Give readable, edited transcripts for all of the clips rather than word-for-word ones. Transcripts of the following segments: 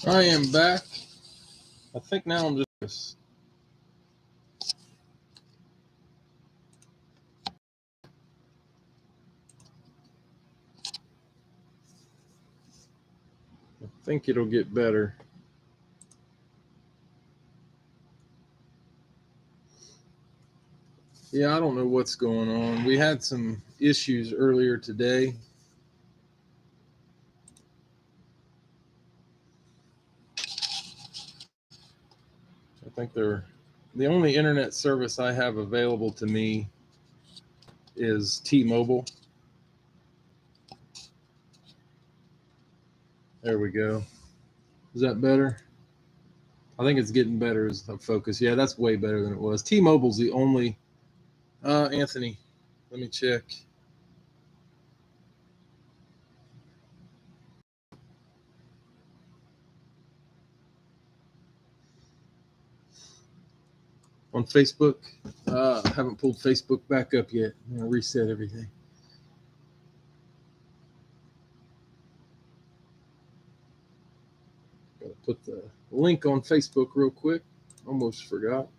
I am back. I think now I'm just. I think it'll get better. Yeah, I don't know what's going on. We had some issues earlier today. I think they're the only internet service I have available to me is T-Mobile. There we go. Is that better? I think it's getting better as the focus. Yeah, that's way better than it was. T-Mobile's the only. Anthony, let me check. On Facebook. I haven't pulled Facebook back up yet. I'm gonna reset everything. Gotta put the link on Facebook real quick. Almost forgot.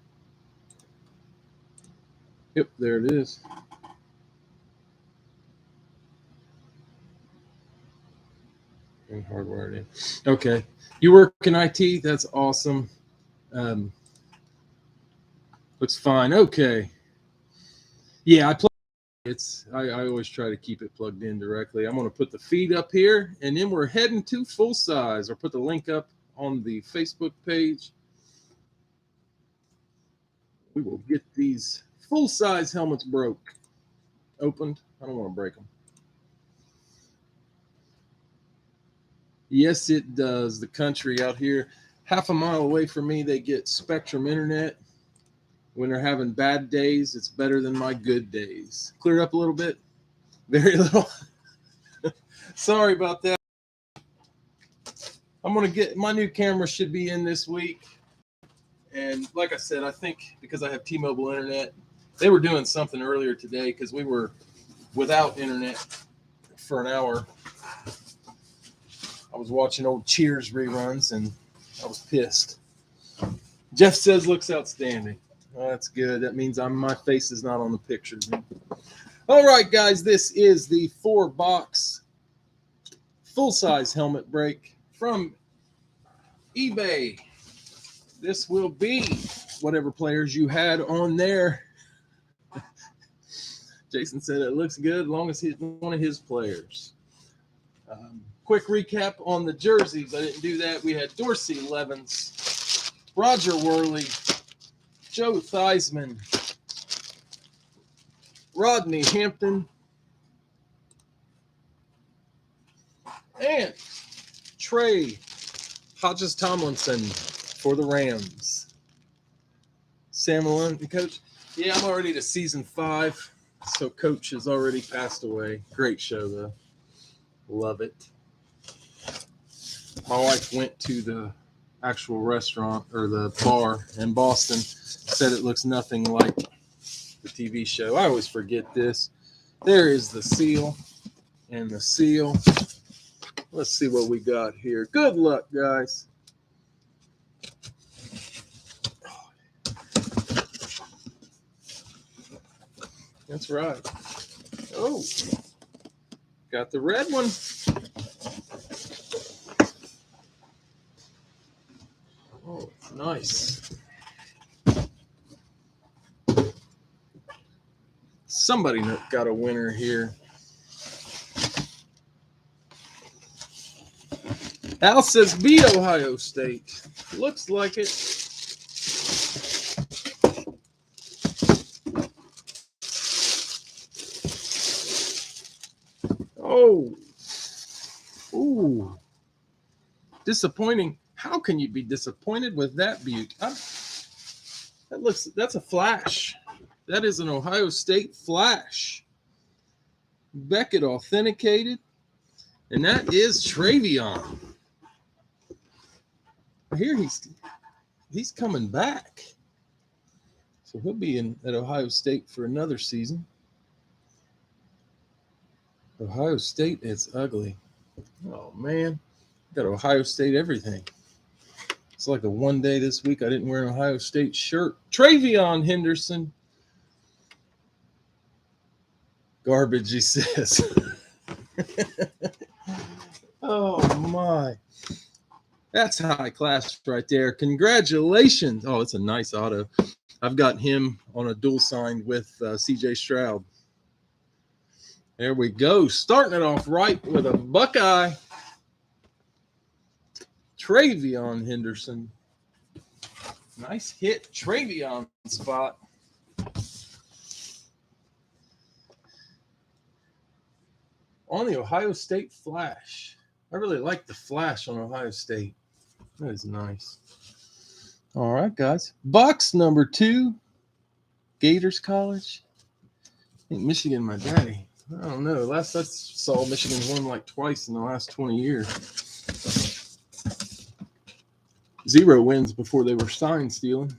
Yep, there it is. And hardware it in. Okay, you work in IT. That's awesome. Um, looks fine. Okay. Yeah, I always try to keep it plugged in directly. I'm going to put the feed up here, and then we're heading to full size. Or put the link up on the Facebook page. We will get these full size helmets opened. I don't want to break them. Yes, it does. The country out here, half a mile away from me, they get Spectrum Internet. When they're having bad days, it's better than my good days. Cleared up a little bit? Very little. Sorry about that. I'm going to get my new camera, should be in this week. And like I said, I think because I have T-Mobile Internet, they were doing something earlier today because we were without internet for an hour. I was watching old Cheers reruns and I was pissed. Jeff says looks outstanding. Oh, that's good. That means my face is not on the pictures. All right, guys, this is the 4-box full-size helmet break from eBay. This will be whatever players you had on there. Jason said it looks good as long as he's one of his players. Quick recap on the jerseys. I didn't do that. We had Dorsey Levens, Roger Worley, Joe Theismann, Rodney Hampton, and Trey Hodges Tomlinson for the Rams. Sam Malone, coach. Yeah, I'm already to season 5, so coach has already passed away. Great show, though. Love it. My wife went to the actual restaurant or the bar in Boston, said it looks nothing like the TV show. I always forget this. There is the seal and the seal. Let's see what we got here. Good luck, guys. That's right. Oh, got the red one. Oh, nice. Somebody got a winner here. Al says beat Ohio State. Looks like it. Oh. Ooh. Disappointing. How can you be disappointed with that beauty? That's a flash. That is an Ohio State flash. Beckett authenticated. And that is Travion. I hear he's coming back. So he'll be at Ohio State for another season. Ohio State, it's ugly. Oh, man. Got Ohio State everything. It's like a one day this week I didn't wear an Ohio State shirt. Travion Henderson. Garbage, he says. Oh, my. That's high class right there. Congratulations. Oh, it's a nice auto. I've got him on a dual signed with CJ Stroud. There we go. Starting it off right with a Buckeye. Travion Henderson. Nice hit. Travion spot. On the Ohio State Flash. I really like the flash on Ohio State. That is nice. All right, guys. Box number 2. Gators College. I think Michigan, my daddy. I don't know. Last I saw, Michigan won like twice in the last 20 years. 0 wins before they were sign stealing.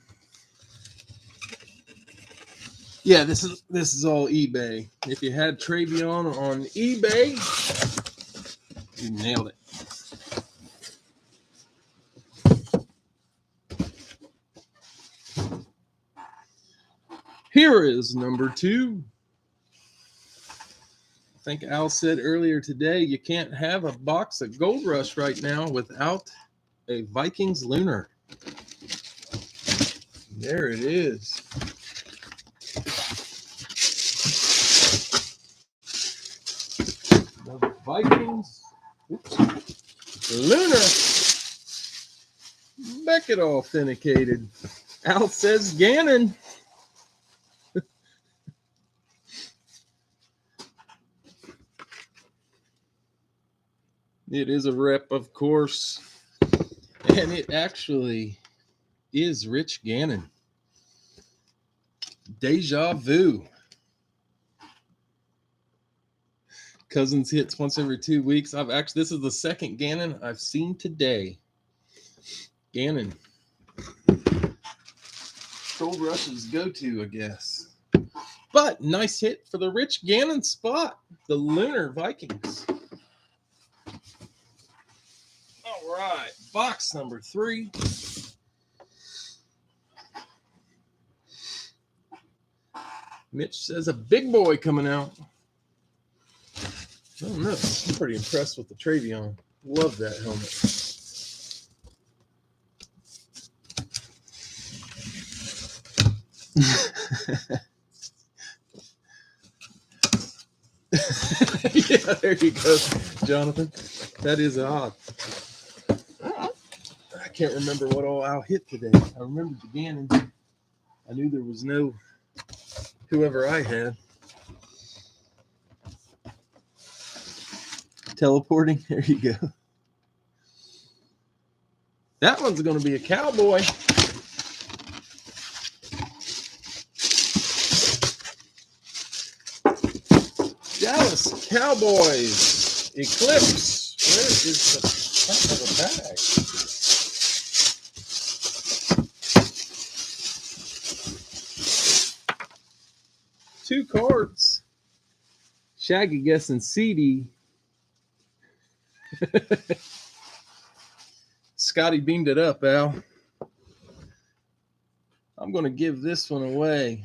Yeah, this is all eBay. If you had Travion on eBay, you nailed it. Here is number 2. I think Al said earlier today, you can't have a box of Gold Rush right now without a Vikings Lunar. There it is. The Vikings Lunar. Beckett authenticated. Al says Gannon. It is a rep, of course, and it actually is Rich Gannon. Deja vu. Cousins hits once every 2 weeks. This is the second Gannon I've seen today. Gannon. Gold Rush's go-to, I guess. But nice hit for the Rich Gannon spot. The Lunar Vikings. All right, box number 3. Mitch says a big boy coming out. I don't know. I'm pretty impressed with the Travion. Love that helmet. Yeah, there you go, Jonathan. That is odd. I can't remember what all Al hit today. I remember the Gannon. I knew there was no whoever I had. Teleporting. There you go. That one's going to be a Cowboy. Dallas Cowboys Eclipse. Where is the top of the bag? Two cards. Shaggy guessing CD. Scotty beamed it up, Al. I'm going to give this one away.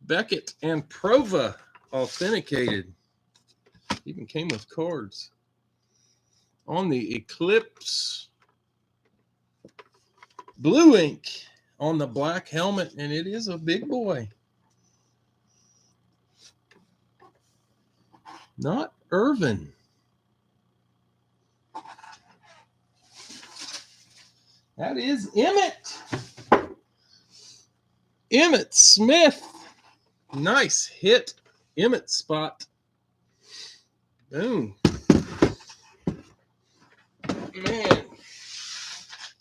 Beckett and Prova authenticated. Even came with cards. On the Eclipse. Blue ink on the black helmet, and it is a big boy. Not Irvin. That is Emmett. Emmett Smith. Nice hit. Emmett spot. Boom. Man.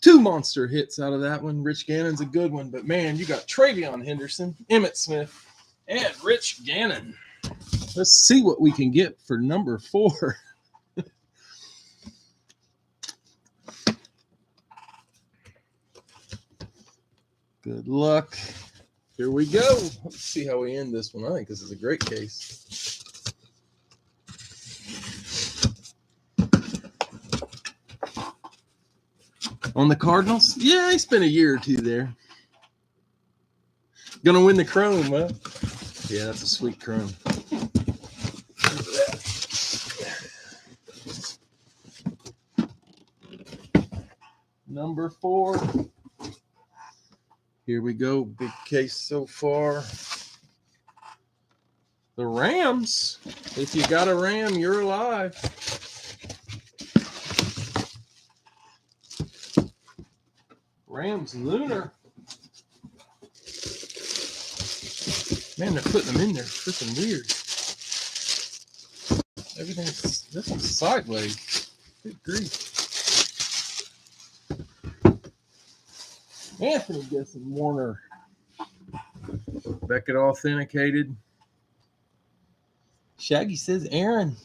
2 monster hits out of that one. Rich Gannon's a good one, but man, you got Travion Henderson, Emmett Smith, and Rich Gannon. Let's see what we can get for number 4. Good luck. Here we go. Let's see how we end this one. I think this is a great case. On the Cardinals? Yeah, he spent a year or two there. Gonna win the Chrome, huh? Yeah, that's a sweet Chrome. Number 4. Here we go. Big case so far. The Rams. If you got a Ram, you're alive. Rams Lunar. Man, they're putting them in there. Freaking weird. This is sideways. Good grief. Anthony guessing Warner. Beckett authenticated. Shaggy says Aaron.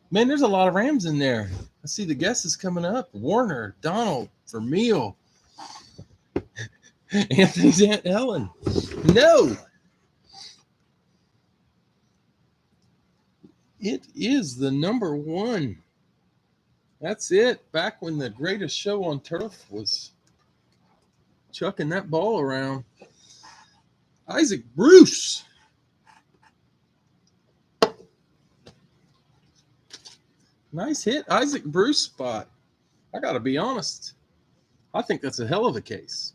Man, there's a lot of Rams in there. I see the guesses coming up. Warner, Donald, Vermeil. Anthony's Aunt Ellen. No. It is the number 1. That's it. Back when the greatest show on turf was chucking that ball around. Isaac Bruce. Nice hit. Isaac Bruce spot. I got to be honest. I think that's a hell of a case.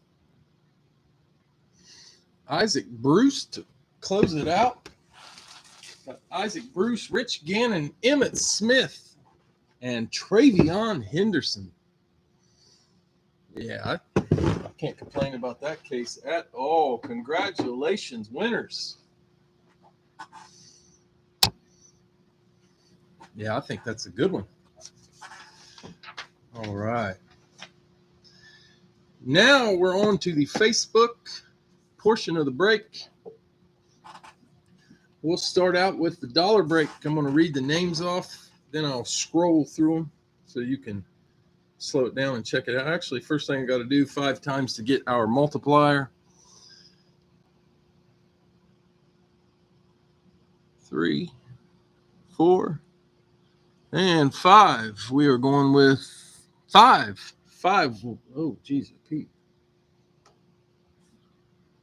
Isaac Bruce to close it out. Isaac Bruce, Rich Gannon, Emmitt Smith, and Travion Henderson. Yeah, I can't complain about that case at all. Congratulations, winners. Yeah, I think that's a good one. All right. Now we're on to the Facebook portion of the break. We'll start out with the dollar break. I'm going to read the names off, then I'll scroll through them so you can slow it down and check it out. Actually, first thing I got to do 5 times to get our multiplier. 3, 4, and 5. We are going with 5. 5. Oh, Jesus, Pete.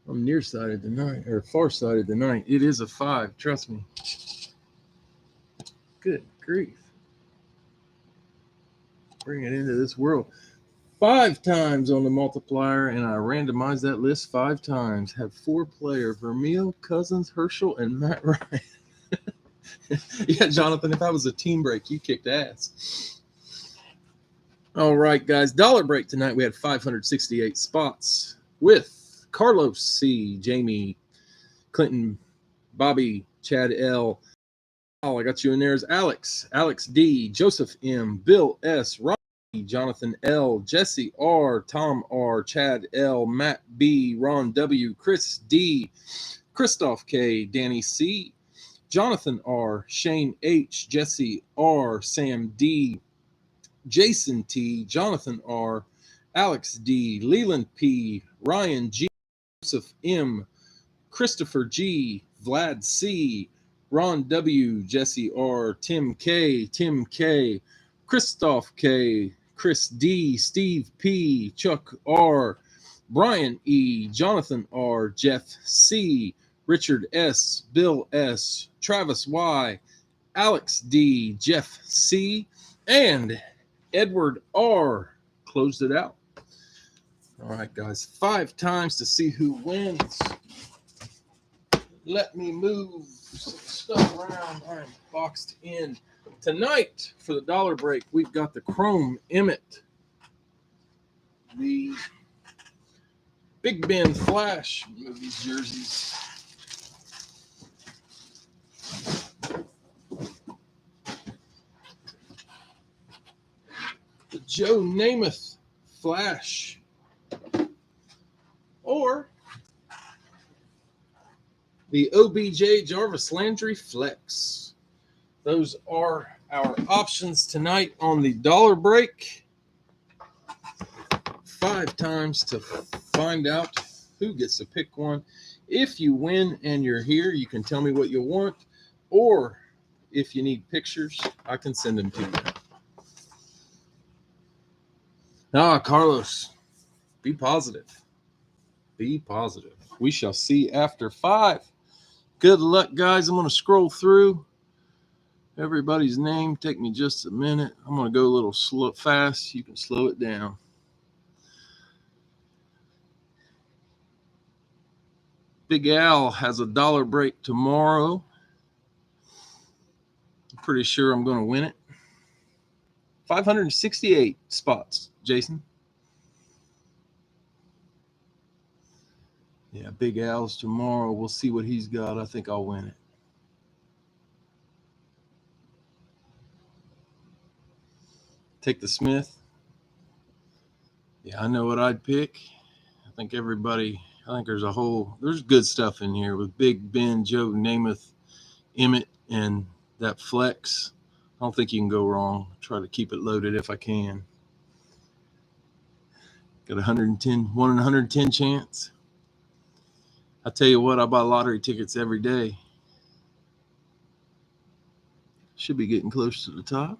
I'm nearsighted tonight, or farsighted tonight. It is a 5. Trust me. Good grief. Bring it into this world. 5 times on the multiplier, and I randomized that list 5 times. Have 4 players: Vermeil, Cousins, Herschel, and Matt Ryan. Yeah, Jonathan, if I was a team break, you kicked ass. All right, guys. Dollar break tonight. We had 568 spots with Carlos C., Jamie, Clinton, Bobby, Chad L. Oh, I got you in there as Alex, Alex D., Joseph M., Bill S., Rob E., Jonathan L., Jesse R., Tom R., Chad L., Matt B., Ron W., Chris D., Christoph K., Danny C., Jonathan R., Shane H., Jesse R., Sam D., Jason T., Jonathan R., Alex D., Leland P., Ryan G., Joseph M., Christopher G., Vlad C., Ron W., Jesse R., Tim K., Christoph K., Chris D., Steve P., Chuck R., Brian E., Jonathan R., Jeff C., Richard S., Bill S., Travis Y., Alex D., Jeff C., and Edward R. closed it out. All right, guys, 5 times to see who wins. Let me move some stuff around. I'm boxed in. Tonight, for the dollar break, we've got the Chrome Emmitt, the Big Ben Flash, move these jerseys. The Joe Namath Flash, or the OBJ Jarvis Landry Flex. Those are our options tonight on the dollar break. 5 times to find out who gets to pick one. If you win and you're here, you can tell me what you want, or if you need pictures, I can send them to you. Carlos, be positive. Be positive. We shall see after 5. Good luck, guys. I'm going to scroll through everybody's name. Take me just a minute. I'm going to go a little slow, fast. You can slow it down. Big Al has a dollar break tomorrow. I'm pretty sure I'm going to win it. 568 spots, Jason. Yeah, Big Al's tomorrow. We'll see what he's got. I think I'll win it. Take the Smith. Yeah, I know what I'd pick. I think there's good stuff in here with Big Ben, Joe Namath, Emmett, and that flex. I don't think you can go wrong. Try to keep it loaded if I can. Got 1 in 110 chance. I tell you what, I buy lottery tickets every day. Should be getting close to the top.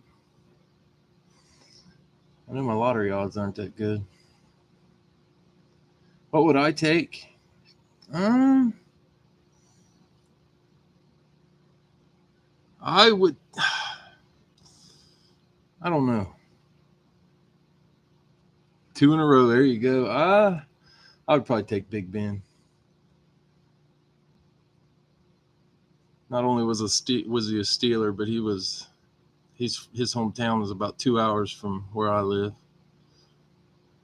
I know my lottery odds aren't that good. What would I take? I would. I don't know. 2 in a row. There you go. I would probably take Big Ben. Not only was he a Steeler, but his hometown is about 2 hours from where I live.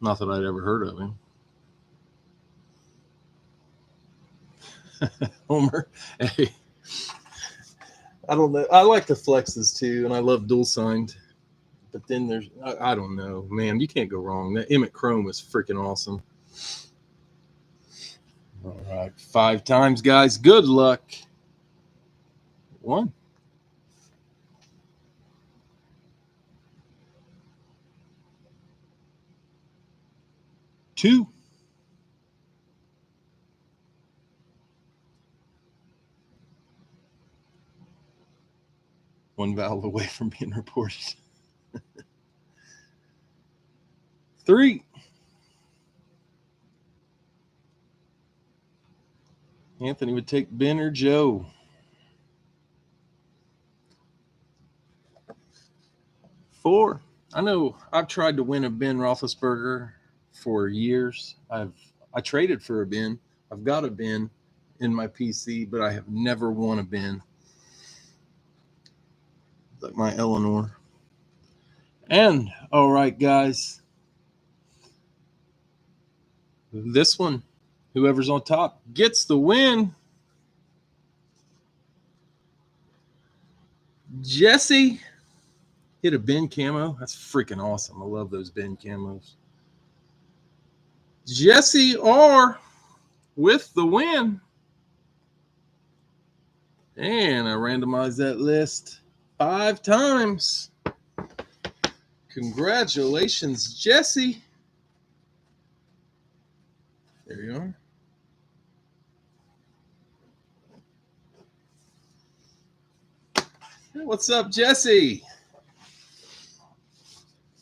Not that I'd ever heard of him. Homer, hey. I don't know. I like the flexes too, and I love dual signed. But then I don't know, man. You can't go wrong. That Emmett Chrome is freaking awesome. All right, 5 times, guys. Good luck. 1. 2. 1 valve away from being reported. 3. Anthony would take Ben or Joe. 4. I know I've tried to win a Ben Roethlisberger for years. I traded for a Ben. I've got a Ben in my PC, but I have never won a Ben. Like my Eleanor. And all right, guys. This one, whoever's on top gets the win. Jesse hit a Ben camo. That's freaking awesome. I love those Ben camos. Jesse R with the win. And I randomized that list 5 times. Congratulations, Jesse. There you are. Hey, what's up, Jesse?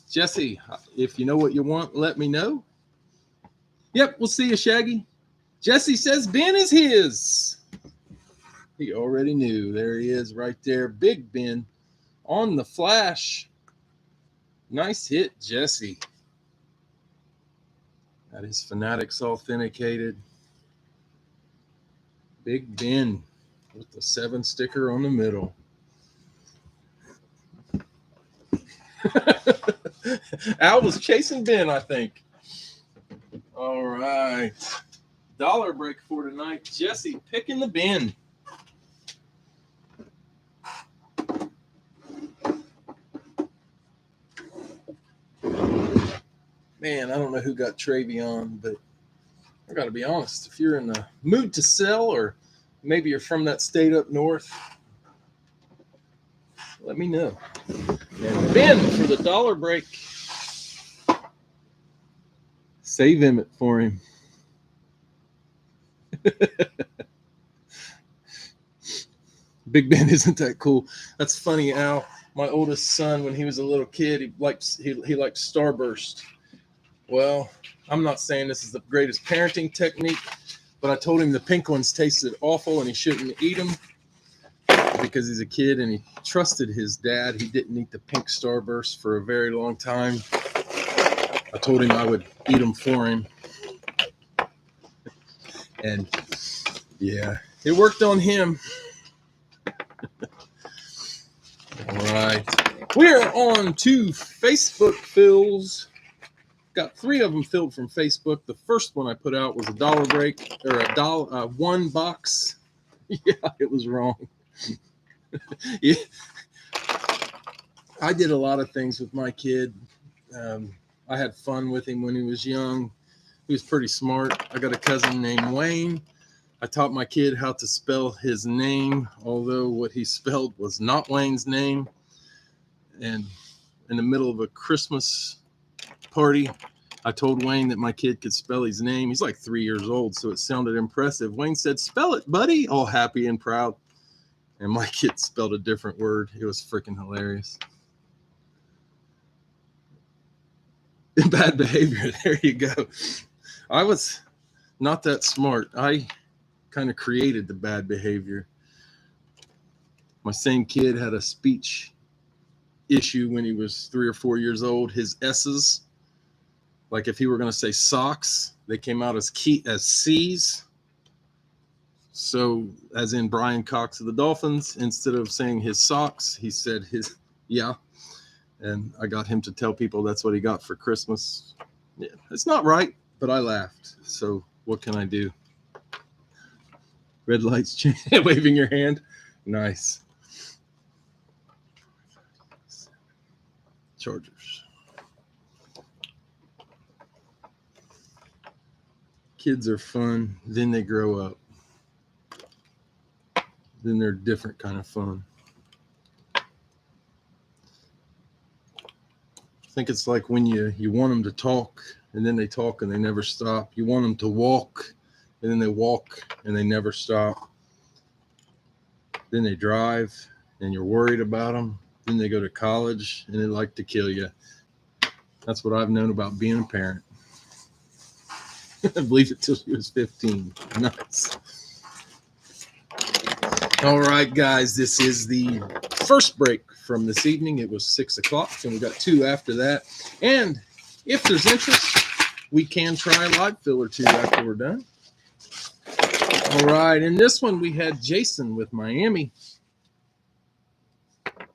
Jesse, if you know what you want, let me know. Yep, we'll see you, Shaggy. Jesse says Ben is his. He already knew. There he is right there. Big Ben on the flash. Nice hit, Jesse. That is Fanatics authenticated. Big Ben with the 7 sticker on the middle. Al was chasing Ben, I think. All right. Dollar break for tonight. Jesse picking the Ben. Man, I don't know who got Travion, but I got to be honest. If you're in the mood to sell, or maybe you're from that state up north, let me know. And Ben for the dollar break. Save Emmett for him. Big Ben isn't that cool. That's funny, Al. My oldest son, when he was a little kid, he liked Starburst. Well, I'm not saying this is the greatest parenting technique, but I told him the pink ones tasted awful and he shouldn't eat them because he's a kid and he trusted his dad. He didn't eat the pink Starburst for a very long time. I told him I would eat them for him. And yeah, it worked on him. All right. We're on to Facebook fills. Got 3 of them filled from Facebook. The first one I put out was a dollar break, or one box. Yeah, it was wrong. Yeah. I did a lot of things with my kid. I had fun with him when he was young. He was pretty smart. I got a cousin named Wayne. I taught my kid how to spell his name, although what he spelled was not Wayne's name. And in the middle of a Christmas party, I told Wayne that my kid could spell his name. He's like 3 years old, so it sounded impressive. Wayne said, "Spell it, buddy," all happy and proud. And my kid spelled a different word. It was freaking hilarious. Bad behavior. There you go. I was not that smart. I kind of created the bad behavior. My same kid had a speech issue when he was 3 or 4 years old. His S's, like if he were going to say socks, they came out as C's. So, as in Brian Cox of the Dolphins, instead of saying his socks, he said his, yeah. And I got him to tell people that's what he got for Christmas. Yeah, it's not right, but I laughed. So, what can I do? Red lights, waving your hand. Nice. Chargers. Kids are fun. Then they grow up. Then they're different kind of fun. I think it's like when you want them to talk and then they talk and they never stop. You want them to walk and then they walk and they never stop. Then they drive and you're worried about them. Then they go to college and they like to kill you. That's what I've known about being a parent. I believe it till she was 15. Nice. All right, guys, this is the first break from this evening. It was 6 o'clock, and we got 2 after that. And if there's interest, we can try a live fill or 2 after we're done. All right, in this one, we had Jason with Miami.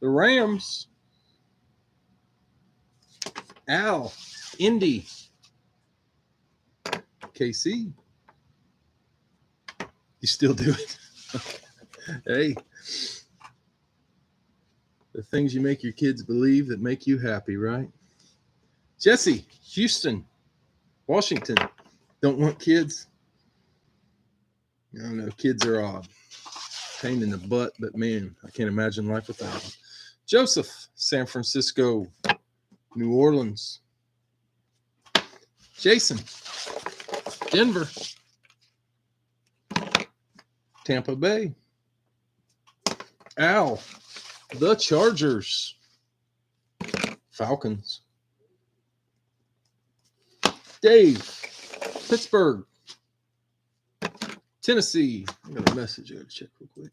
The Rams. Al, Indy. KC. You still do it? Hey, the things you make your kids believe that make you happy, right? Jesse, Houston, Washington. Don't want kids? I don't know. Kids are odd. Pain in the butt, but man, I can't imagine life without them. Joseph, San Francisco, New Orleans. Jason, Denver, Tampa Bay. Al, the Chargers, Falcons. Dave, Pittsburgh, Tennessee. I got a message I got to check real quick.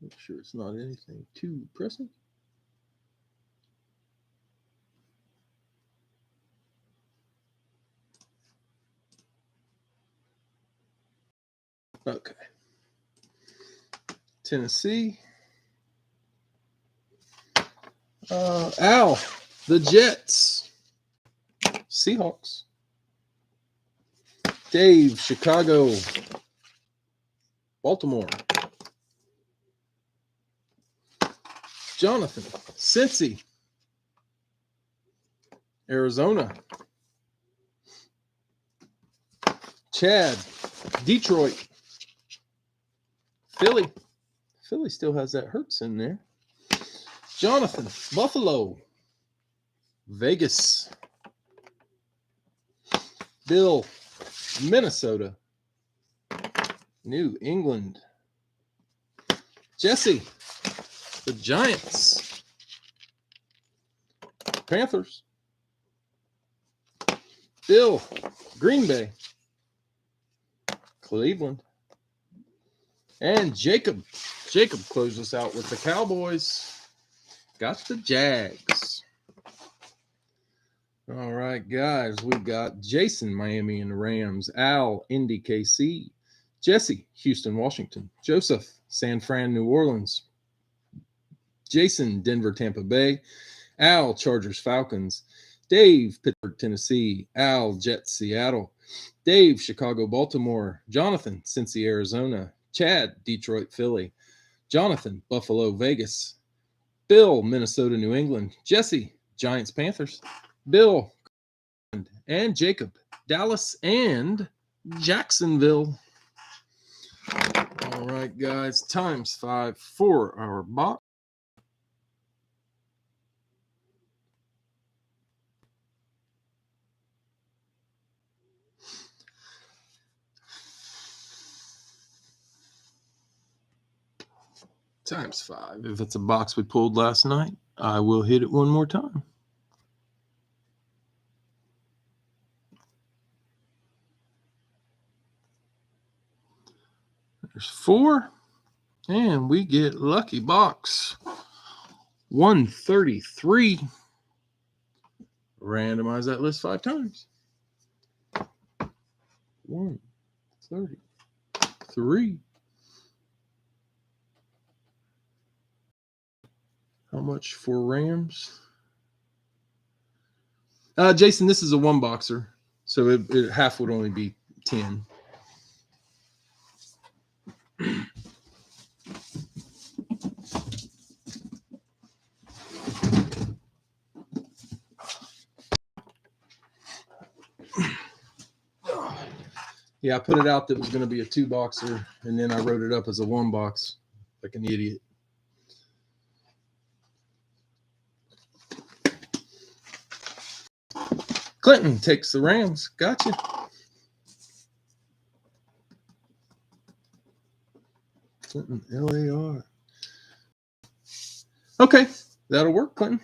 Make sure it's not anything too pressing. Okay. Tennessee. Al, the Jets. Seahawks. Dave, Chicago. Baltimore. Jonathan, Cincy. Arizona. Chad, Detroit. Philly. Philly still has that Hurts in there. Jonathan, Buffalo. Vegas. Bill, Minnesota. New England. Jesse, the Giants. Panthers. Bill, Green Bay. Cleveland. And Jacob. Jacob closed us out with the Cowboys. Got the Jags. All right, guys. We got Jason, Miami and the Rams. Al, Indy, KC. Jesse, Houston, Washington. Joseph, San Fran, New Orleans. Jason, Denver, Tampa Bay. Al, Chargers, Falcons. Dave, Pittsburgh, Tennessee. Al, Jets, Seattle. Dave, Chicago, Baltimore. Jonathan, Cincy, Arizona. Chad, Detroit, Philly. Jonathan, Buffalo, Vegas. Bill, Minnesota, New England. Jesse, Giants, Panthers. Bill, and Jacob, Dallas and Jacksonville. All right, guys, times 5 for our box. Times 5. If it's a box we pulled last night, I will hit it one more time. There's 4. And we get lucky box 133. Randomize that list 5 times. 133. How much for Rams? Jason, this is a 1 boxer, so it half would only be 10. Yeah, I put it out that it was going to be a 2 boxer, and then I wrote it up as a 1 box, like an idiot. Clinton takes the Rams. Gotcha. Clinton, LAR. Okay, that'll work, Clinton.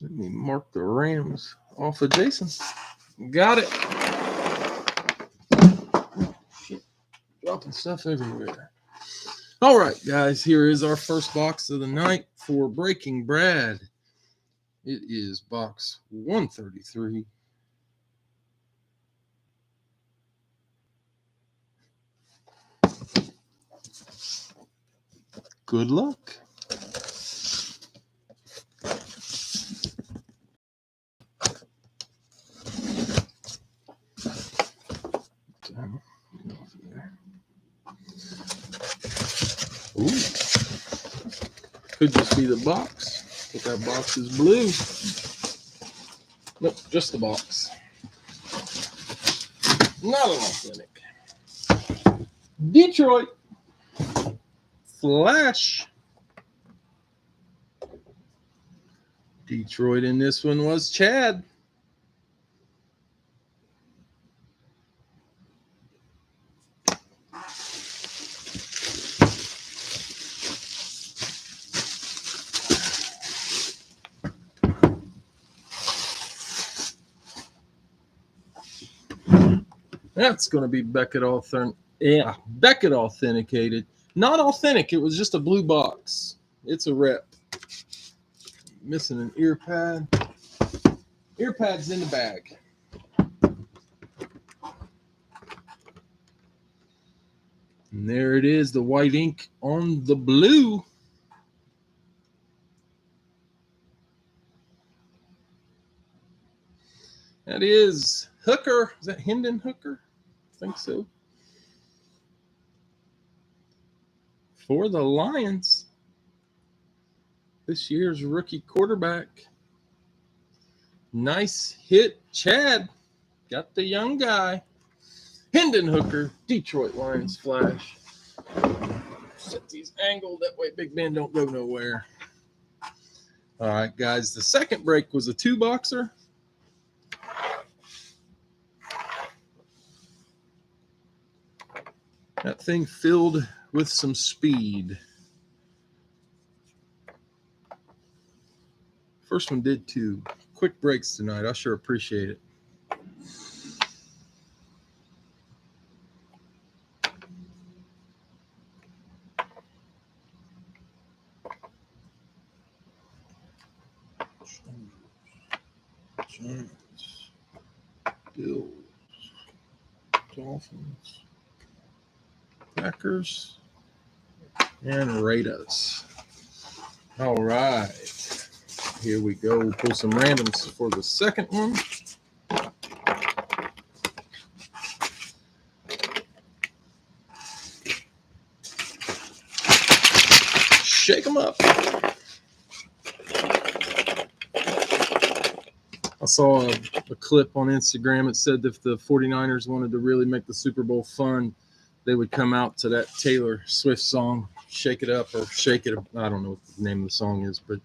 Let me mark the Rams off of Jason. Got it. Oh, shit. Dropping stuff everywhere. All right, guys, here is our first box of the night for Breaking Brad. It is box 133. Good luck. Ooh. Could just be the box. I think that box is blue. Nope, just the box. Not an authentic. Detroit. Flash. Detroit in this one was Chad. That's going to be Beckett Beckett authenticated. Not authentic. It was just a blue box. It's a rep. Missing an ear pad. Ear pad's in the bag. And there it is, the white ink on the blue. That is Hooker. Is that Hendon Hooker? I think so. For the Lions. This year's rookie quarterback. Nice hit, Chad. Got the young guy. Hendon Hooker, Detroit Lions flash. Set these angled, that way Big Ben don't go nowhere. All right, guys, the second break was a 2 boxer. That thing filled with some speed. First one did 2. Quick breaks tonight. I sure appreciate it. Giants, Bills, Dolphins, Packers, and Raiders. All right. Here we go. We'll pull some randoms for the second one. Shake them up. I saw a clip on Instagram. It said if the 49ers wanted to really make the Super Bowl fun, they would come out to that Taylor Swift song, Shake It Up or Shake It Up. I don't know what the name of the song is, but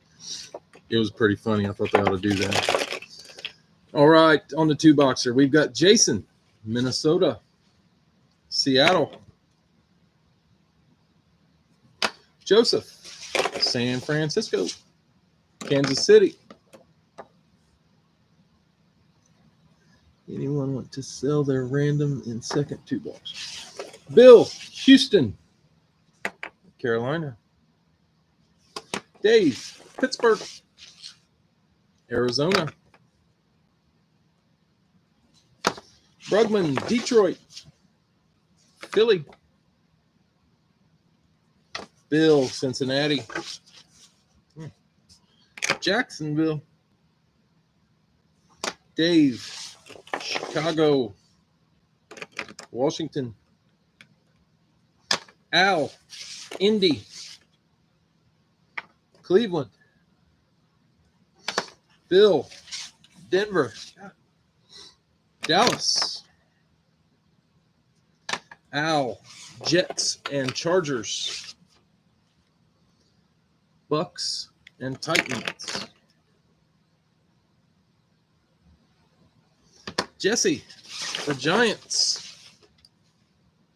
it was pretty funny. I thought they ought to do that. All right, on the two boxer, we've got Jason, Minnesota, Seattle, Joseph, San Francisco, Kansas City. Anyone want to sell their random in second two balls? Bill, Houston, Carolina. Dave, Pittsburgh, Arizona. Brugman, Detroit, Philly. Bill, Cincinnati. Jacksonville. Dave, Chicago, Washington. Al, Indy, Cleveland. Bill, Denver, Dallas. Al, Jets and Chargers. Bucks and Titans. Jesse, the Giants.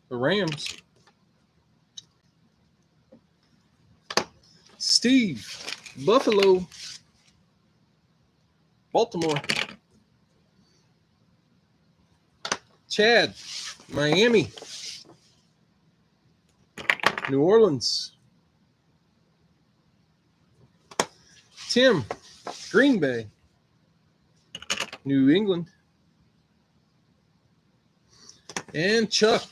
The Rams. Steve, Buffalo. Baltimore. Chad, Miami. New Orleans. Tim, Green Bay. New England. And Chuck,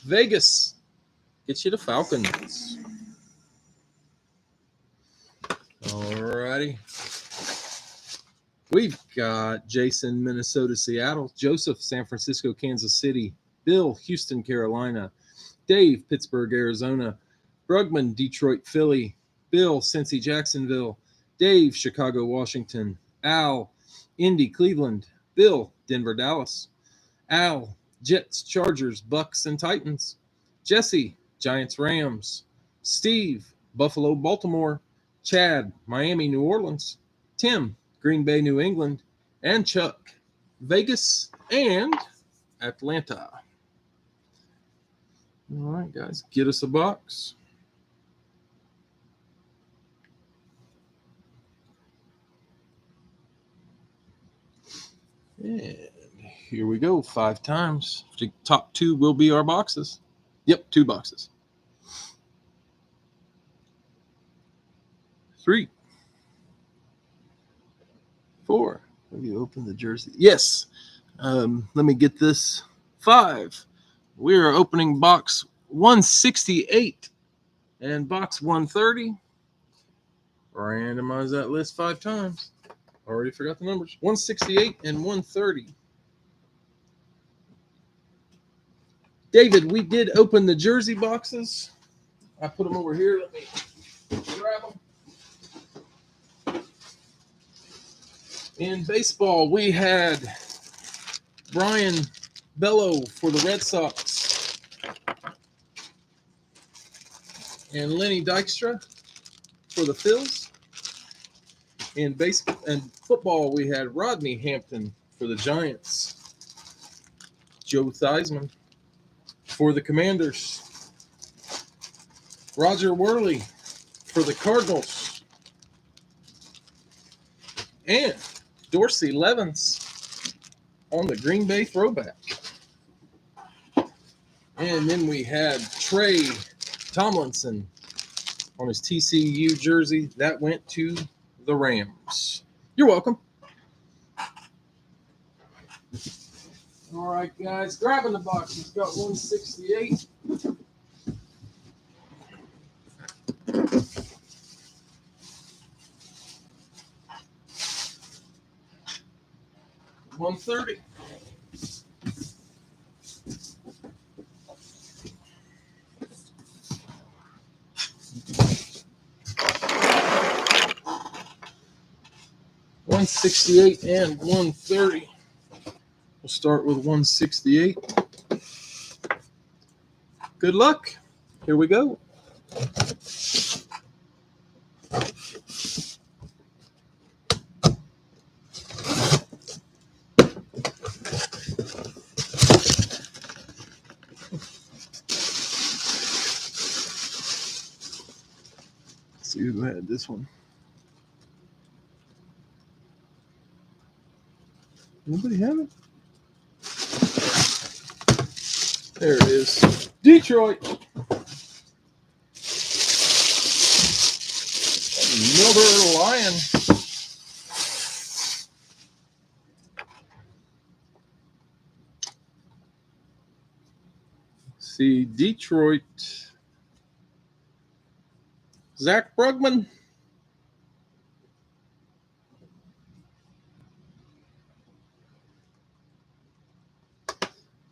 Vegas. Get you the Falcons. Alrighty. We've got Jason, Minnesota, Seattle. Joseph, San Francisco, Kansas City. Bill, Houston, Carolina. Dave, Pittsburgh, Arizona. Brugman, Detroit, Philly. Bill, Cincy, Jacksonville. Dave, Chicago, Washington. Al, Indy, Cleveland. Bill, Denver, Dallas. Al, Jets, Chargers, Bucks, and Titans. Jesse, Giants, Rams. Steve, Buffalo, Baltimore. Chad, Miami, New Orleans. Tim, Green Bay, New England. And Chuck, Vegas and Atlanta. All right, guys, get us a box. And here we go, 5 times. The top 2 will be our boxes. Yep, 2 boxes. 3, 4. Have you opened the jersey? Yes. Let me get this. 5. We are opening box 168 and box 130. Randomize that list 5 times. Already forgot the numbers. 168 and 130. David, we did open the jersey boxes. I put them over here. Let me grab them. In baseball, we had Brian Bello for the Red Sox and Lenny Dykstra for the Phils. In baseball and football, we had Rodney Hampton for the Giants, Joe Theismann for the Commanders, Roger Worley for the Cardinals, and Dorsey Levens on the Green Bay throwback. And then we had Trey Tomlinson on his TCU jersey. That went to the Rams. You're welcome. All right, guys, grabbing the box. He's got 168. $130. $168 and $130. We'll start with 168. Good luck. Here we go. Let's see who had this one. Anybody have it? There it is. Detroit. Another Lion. See, Detroit. Zach Brugman.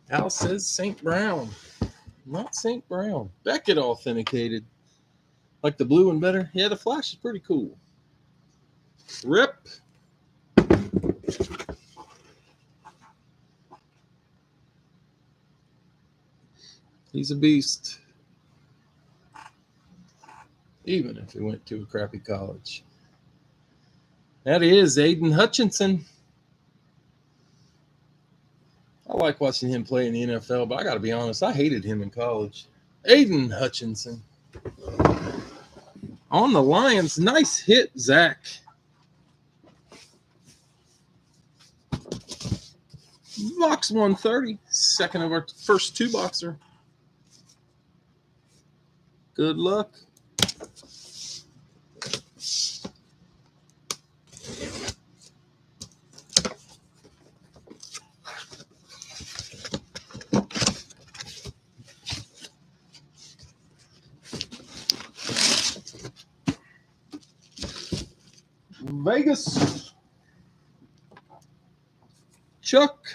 Al says St. Brown. Not St. Brown. Beckett authenticated. Like the blue one better? Yeah, the flash is pretty cool. Rip. He's a beast. Even if he went to a crappy college. That is Aiden Hutchinson. I like watching him play in the NFL, but I got to be honest, I hated him in college. Aiden Hutchinson. On the Lions. Nice hit, Zach. Box 130. Second of our first two boxer. Good luck. Vegas. Chuck.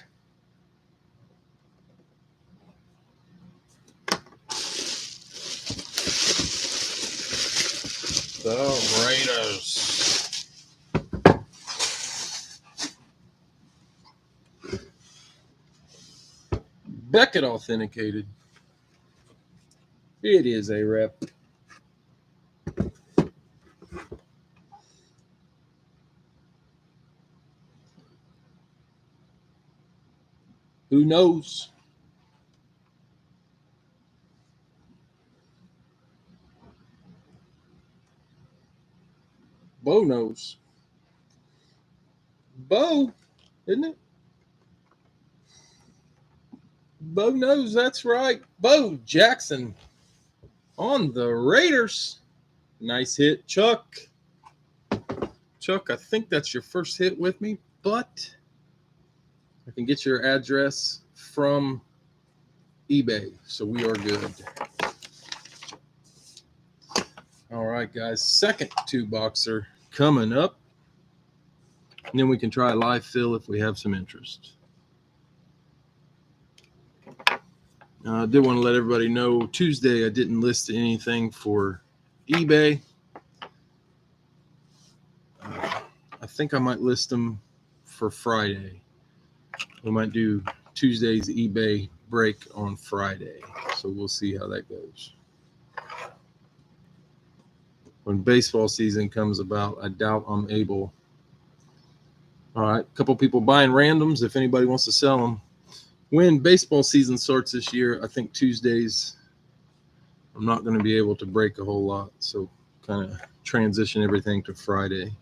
The Raiders. Beckett authenticated. It is a rep. Who knows? Bo knows. Bo, isn't it? Bo knows, that's right. Bo Jackson on the Raiders. Nice hit, Chuck. Chuck, I think that's your first hit with me, but I can get your address from eBay, so we are good. All right, guys. Second two boxer coming up. And then we can try a live fill if we have some interest. I did want to let everybody know Tuesday I didn't list anything for eBay. I think I might list them for Friday. We might do Tuesday's eBay break on Friday. So we'll see how that goes. When baseball season comes about, I doubt I'm able. All right, a couple people buying randoms if anybody wants to sell them. When baseball season starts this year, I think Tuesdays I'm not going to be able to break a whole lot. So kind of transition everything to Friday.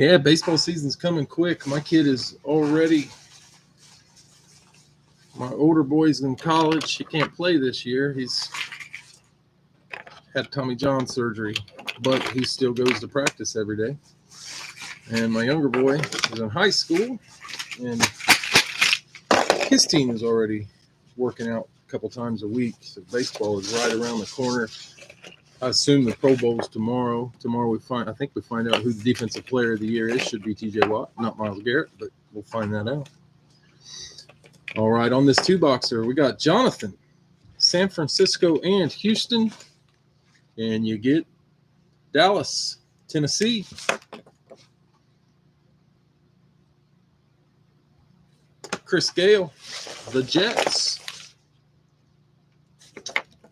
Yeah, baseball season's coming quick. My kid is already, my older boy's in college. He can't play this year. He's had Tommy John surgery, but he still goes to practice every day. And my younger boy is in high school, and his team is already working out a couple times a week. So baseball is right around the corner. I assume the Pro Bowl's tomorrow. Tomorrow I think we find out who the defensive player of the year is. Should be TJ Watt, not Myles Garrett, but we'll find that out. All right, on this two-boxer, we got Jonathan, San Francisco and Houston. And you get Dallas, Tennessee. Chris Gale, the Jets.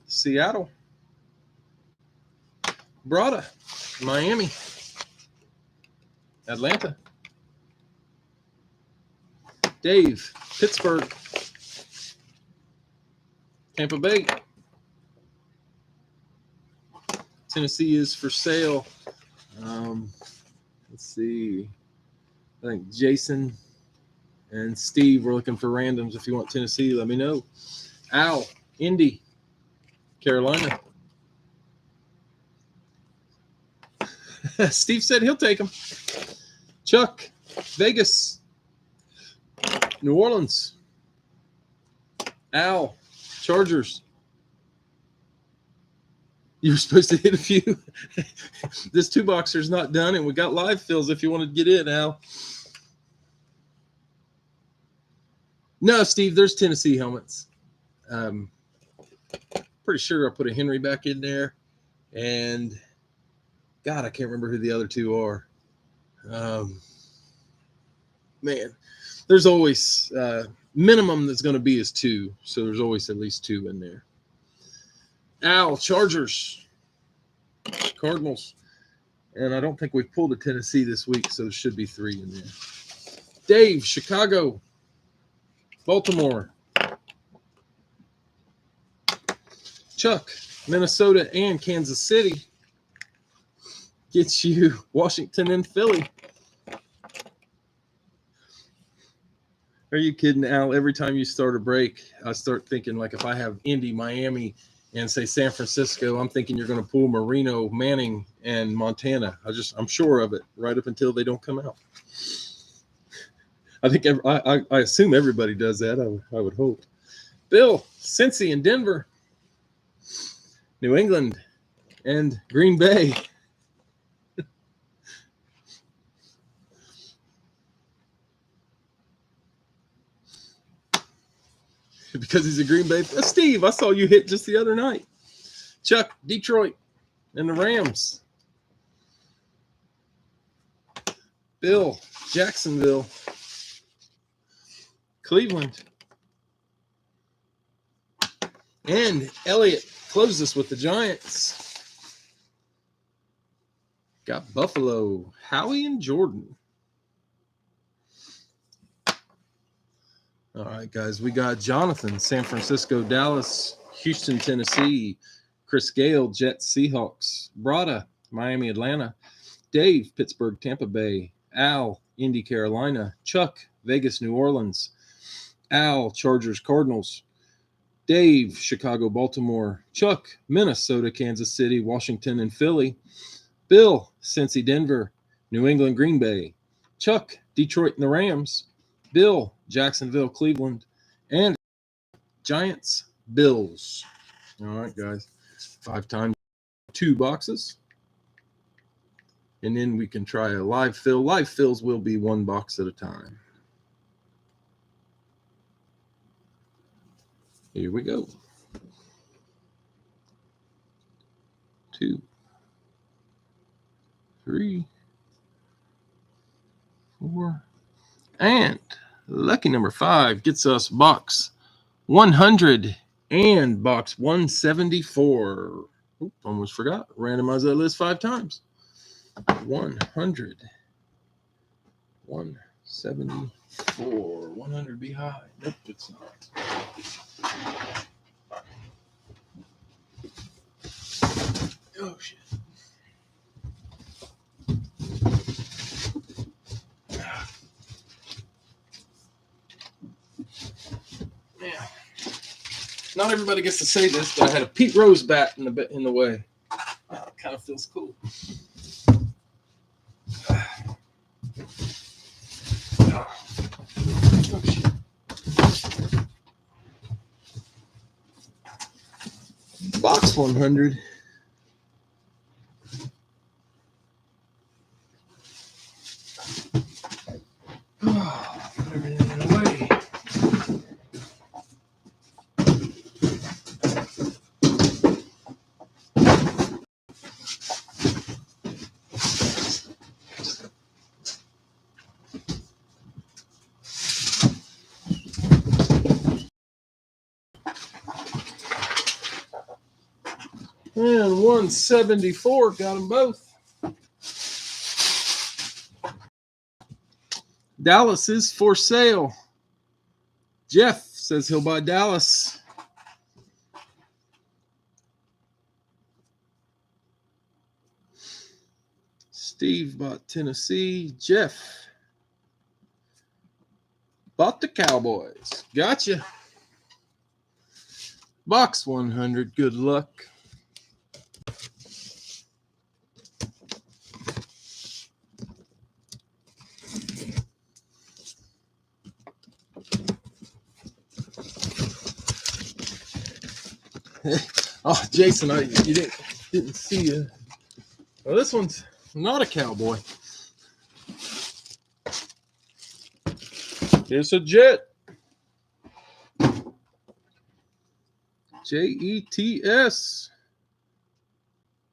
Seattle. Brada, Miami. Atlanta. Dave, Pittsburgh. Tampa Bay. Tennessee is for sale. Let's see. I think Jason and Steve were looking for randoms. If you want Tennessee, let me know. Al, Indy, Carolina. Steve said he'll take them. Chuck, Vegas, New Orleans. Al, Chargers. You were supposed to hit a few. This two-boxer's not done, and we got live fills if you want to get in, Al. No, Steve, there's Tennessee helmets. Pretty sure I put a Henry back in there. And, God, I can't remember who the other two are. Man, there's always minimum that's going to be is two. So there's always at least two in there. Al, Chargers, Cardinals. And I don't think we've pulled a Tennessee this week, so there should be three in there. Dave, Chicago, Baltimore. Chuck, Minnesota and Kansas City. Gets you Washington and Philly. Are you kidding, Al? Every time you start a break, I start thinking, like, if I have Indy, Miami, and say San Francisco, I'm thinking you're going to pull Marino, Manning, and Montana. I'm sure of it right up until they don't come out. I think I assume everybody does that. I would hope. Bill, Cincy, and Denver, New England, and Green Bay. Because he's a Green Bay. Steve, I saw you hit just the other night. Chuck, Detroit, and the Rams. Bill, Jacksonville, Cleveland. And Elliott closed us with the Giants. Got Buffalo, Howie, and Jordan. All right, guys, we got Jonathan, San Francisco, Dallas, Houston, Tennessee, Chris Gale, Jets, Seahawks, Brada, Miami, Atlanta, Dave, Pittsburgh, Tampa Bay, Al, Indy, Carolina, Chuck, Vegas, New Orleans, Al, Chargers, Cardinals, Dave, Chicago, Baltimore, Chuck, Minnesota, Kansas City, Washington, and Philly, Bill, Cincy, Denver, New England, Green Bay, Chuck, Detroit, and the Rams, Bill, Jacksonville, Cleveland, and Giants, Bills. All right, guys. 5 times 2 boxes. And then we can try a live fill. Live fills will be 1 box at a time. Here we go. 2, 3, 4, and lucky number 5 gets us box 100 and box 174. Oop, almost forgot. Randomize that list 5 times. 100, 174. 100 be high. Nope, it's not. Oh, shit. Not everybody gets to say this, but I had a Pete Rose bat in the way. It kind of feels cool. Oh, shit. Box 100. Put everything in the way. And 174, got them both. Dallas is for sale. Jeff says he'll buy Dallas. Steve bought Tennessee. Jeff bought the Cowboys. Gotcha. Box 100. Good luck. Oh, Jason, you didn't see you. Well, this one's not a Cowboy. It's a Jet. Jets.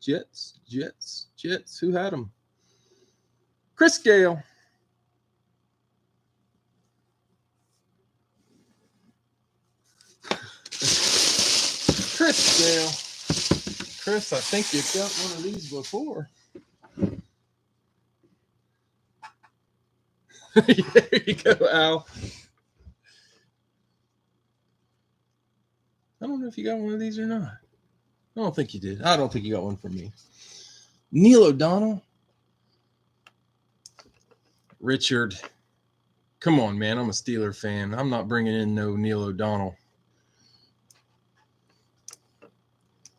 Jets. Who had them? Chris Gale. Chris Gale. Chris, I think you've got one of these before. There you go, Al. I don't know if you got one of these or not. I don't think you did. I don't think you got one from me. Neil O'Donnell. Richard. Come on, man. I'm a Steeler fan. I'm not bringing in no Neil O'Donnell.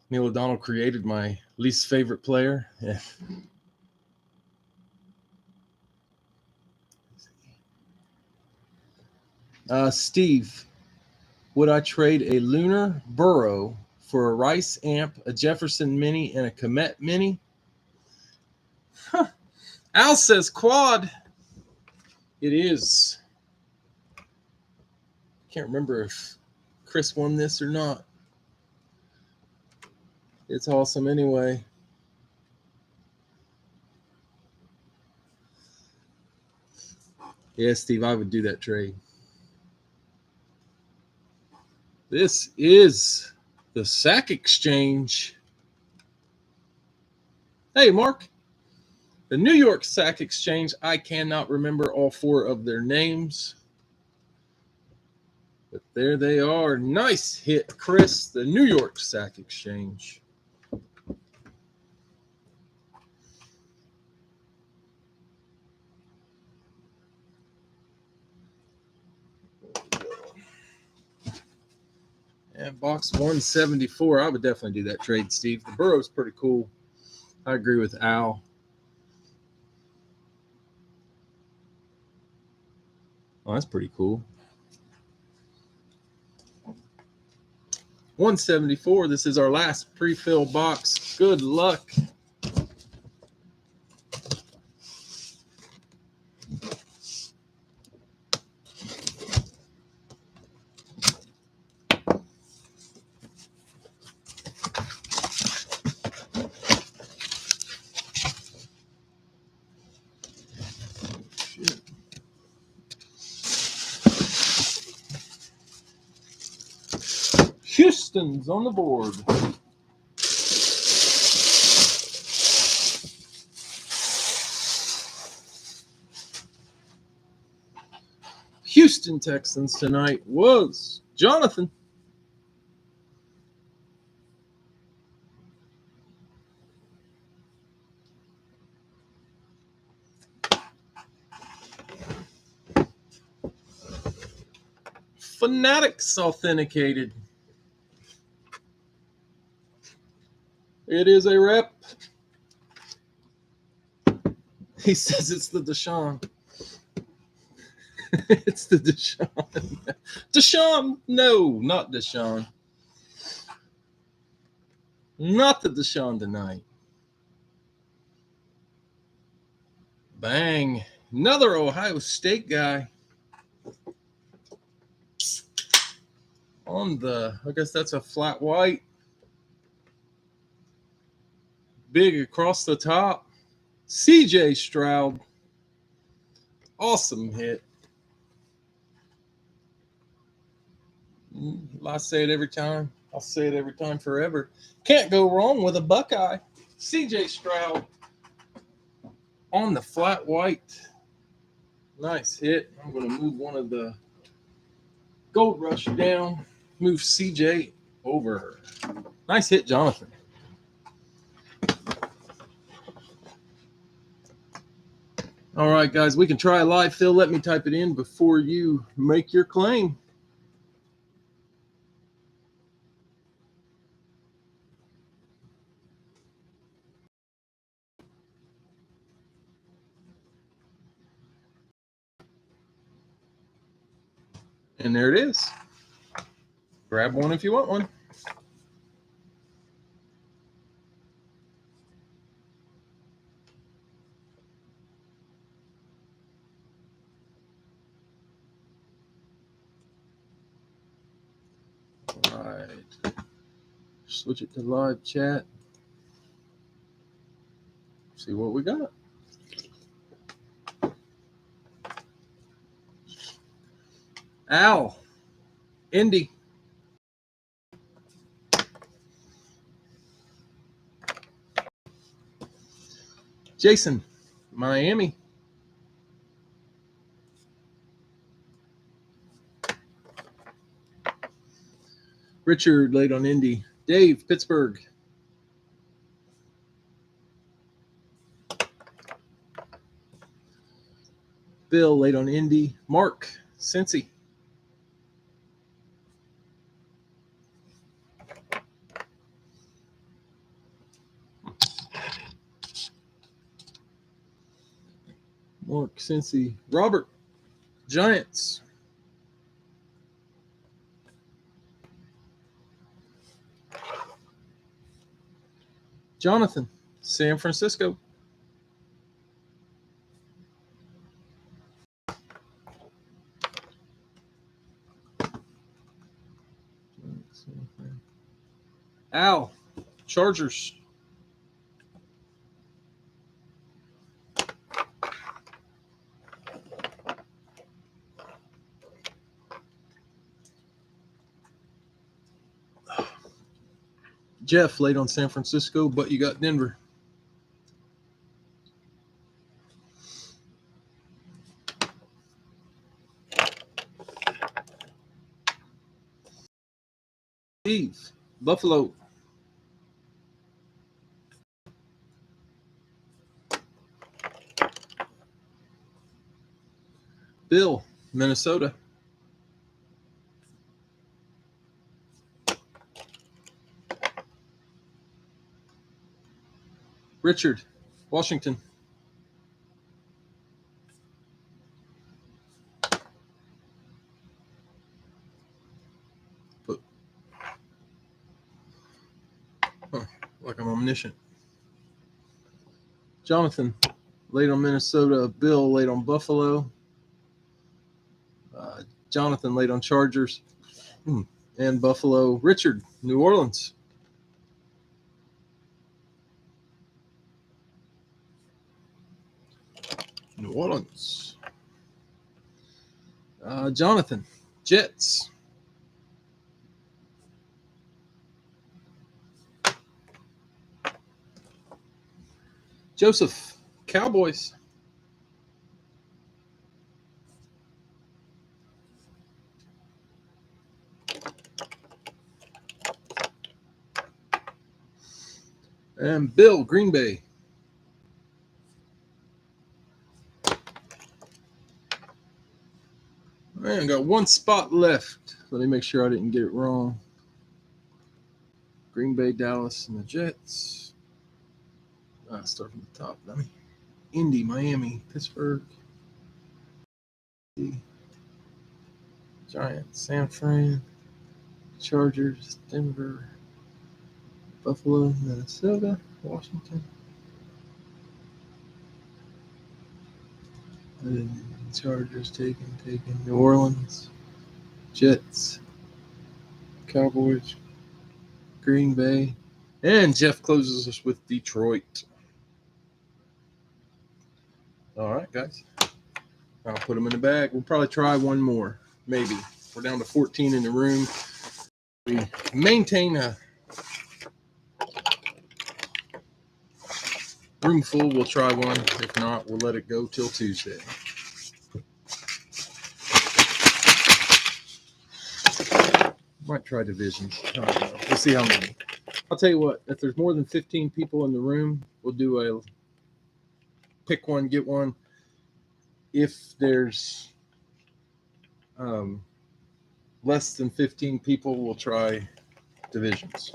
Neil O'Donnell created my least favorite player. Yeah. Steve, would I trade a Lunar Burrow for a Rice Amp, a Jefferson Mini, and a Komet Mini? Huh. Al says quad. It is. Can't remember if Chris won this or not. It's awesome anyway. Yeah, Steve, I would do that trade. This is the Sack Exchange. Hey, Mark. The New York Sack Exchange. I cannot remember all four of their names. But there they are. Nice hit, Chris. The New York Sack Exchange. And box 174. I would definitely do that trade, Steve. The Burrow's pretty cool. I agree with Al. Oh, that's pretty cool. 174. This is our last pre-fill box. Good luck. Houston's on the board. Houston Texans tonight was Jonathan. Fanatics authenticated. It is a rep. He says it's the Deshaun. It's the Deshaun. Deshaun. No, not Deshaun. Not the Deshaun tonight. Bang. Another Ohio State guy. On the, I guess that's a flat white. Big across the top. CJ Stroud. Awesome hit. I say it every time. I'll say it every time forever. Can't go wrong with a Buckeye. CJ Stroud on the flat white. Nice hit. I'm going to move one of the Gold Rush down. Move CJ over. Nice hit, Jonathan. All right, guys, we can try a live fill. Let me type it in before you make your claim. And there it is. Grab one if you want one. All right. Switch it to live chat. See what we got. Al, Indy. Jason, Miami. Richard late on Indy. Dave, Pittsburgh. Bill late on Indy. Mark, Cincy. Mark, Cincy. Robert, Giants. Jonathan, San Francisco. Al, Chargers. Jeff late on San Francisco, but you got Denver. Steve, Buffalo. Bill, Minnesota. Richard, Washington. Like I'm omniscient. Jonathan, late on Minnesota. Bill, late on Buffalo. Jonathan, late on Chargers. And Buffalo. Richard, New Orleans. New Orleans. Jonathan, Jets. Joseph, Cowboys. And Bill, Green Bay. Man, got one spot left. Let me make sure I didn't get it wrong. Green Bay, Dallas, and the Jets. Start from the top. Indy, Miami, Pittsburgh, Giants, San Fran, Chargers, Denver, Buffalo, Minnesota, Washington. Chargers taken. New Orleans, Jets, Cowboys, Green Bay, and Jeff closes us with Detroit. All right, guys. I'll put them in the bag. We'll probably try one more, maybe. We're down to 14 in the room. We maintain a room full. We'll try one. If not, we'll let it go till Tuesday. Might try divisions. I don't know. We'll see how many. I'll tell you what, if there's more than 15 people in the room, we'll do a pick one, get one. If there's less than 15 people, we'll try divisions.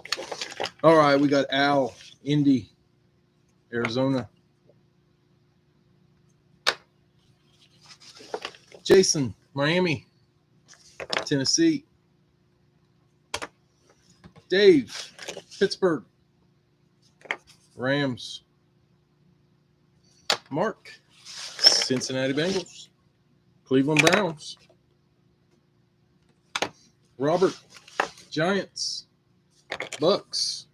All right, we got Al, Indy, Arizona. Jason, Miami, Tennessee. Dave, Pittsburgh, Rams. Mark, Cincinnati Bengals, Cleveland Browns. Robert, Giants, Bucks.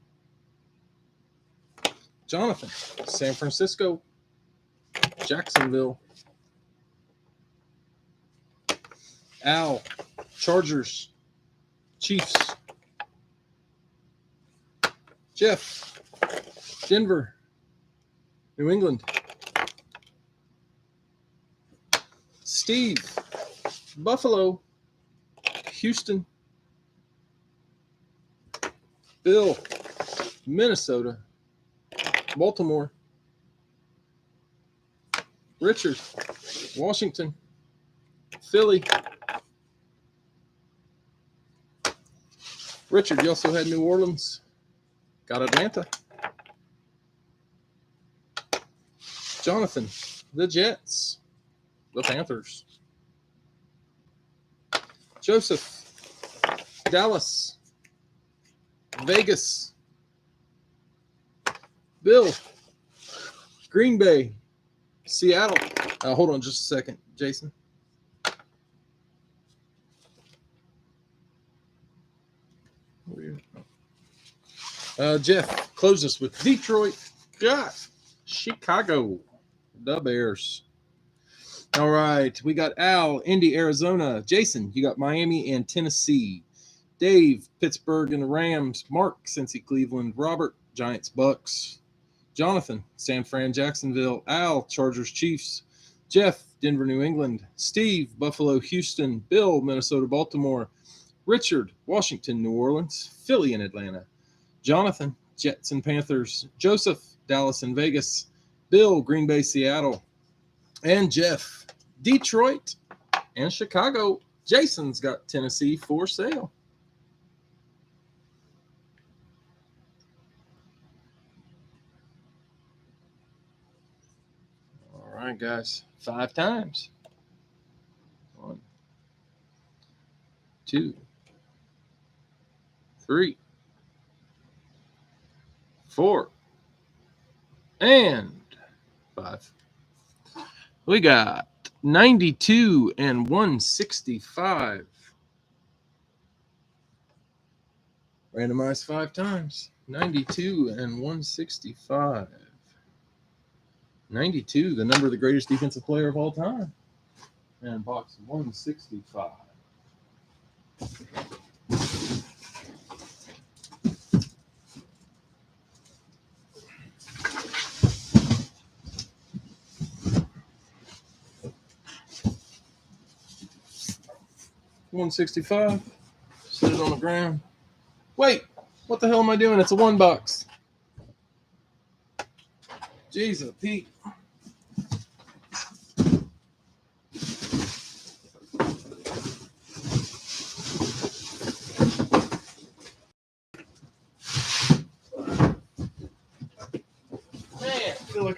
Jonathan, San Francisco, Jacksonville. Al, Chargers, Chiefs. Jeff, Denver, New England. Steve, Buffalo, Houston. Bill, Minnesota, Baltimore. Richard, Washington, Philly. Richard, you also had New Orleans. Got Atlanta. Jonathan, the Jets, the Panthers. Joseph, Dallas, Vegas. Bill, Green Bay, Seattle. Hold on just a second, Jason. Jeff, close us with Detroit. Got Chicago, the Bears. All right, we got Al, Indy, Arizona. Jason, you got Miami and Tennessee. Dave, Pittsburgh and the Rams. Mark, Cincy, Cleveland. Robert, Giants, Bucks. Jonathan, San Fran, Jacksonville. Al, Chargers, Chiefs. Jeff, Denver, New England. Steve, Buffalo, Houston. Bill, Minnesota, Baltimore. Richard, Washington, New Orleans. Philly and Atlanta. Jonathan, Jets and Panthers. Joseph, Dallas and Vegas. Bill, Green Bay, Seattle. And Jeff, Detroit and Chicago. Jason's got Tennessee for sale. All right, guys. 5 times. 1, 2, 3, 4, and 5. We got 92 and 165. Randomized 5 times. 92 and 165. 92, the number of the greatest defensive player of all time. And box 165. $165. Set it on the ground. Wait, what the hell am I doing? It's a 1 box. Jesus, Pete.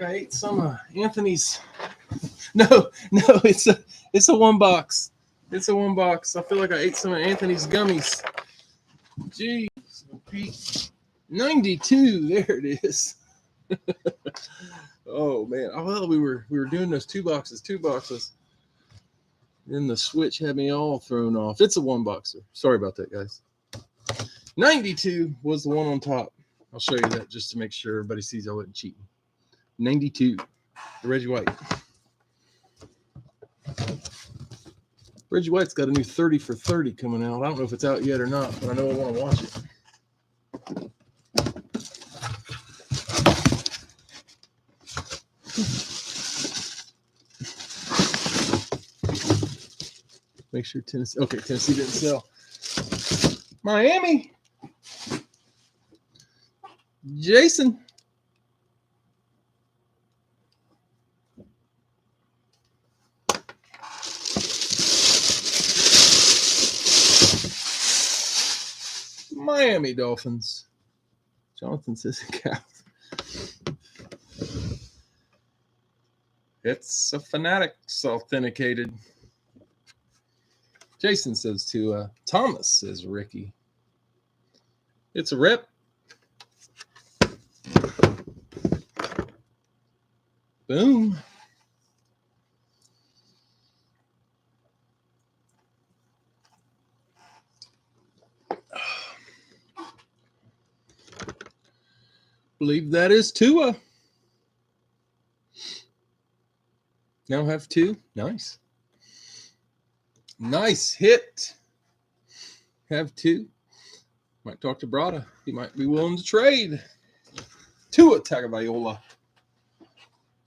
like I ate some of Anthony's. No, it's a one box. It's a one box. I feel like I ate some of Anthony's gummies. Jeez, Pete. 92. There it is. Oh man. Oh well, we were doing those two boxes. Then the switch had me all thrown off. It's a one boxer. Sorry about that, guys. 92 was the one on top. I'll show you that just to make sure everybody sees I wasn't cheating. 92. The Reggie White. Reggie White's got a new 30 for 30 coming out. I don't know if it's out yet or not, but I know I want to watch it. Make sure Tennessee. Okay, Tennessee didn't sell. Miami. Jason. Miami Dolphins. Jonathan says cow. It's a Fanatics authenticated. Jason says to Thomas, says Ricky. It's a rep. Boom. Believe that is Tua. Now have two. Nice. Nice hit. Have two. Might talk to Brada. He might be willing to trade. Tua Tagovailoa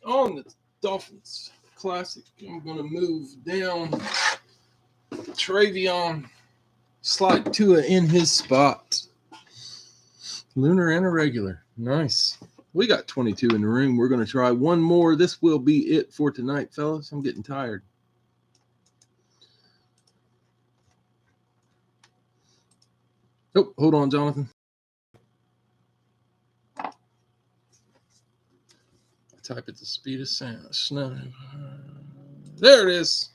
on the Dolphins Classic. I'm going to move down Travion. Slide Tua in his spot. Lunar and a regular. Nice. We got 22 in the room. We're going to try one more. This will be it for tonight, fellas. I'm getting tired. Oh, hold on, Jonathan. Type at the speed of sound. Snow. There it is.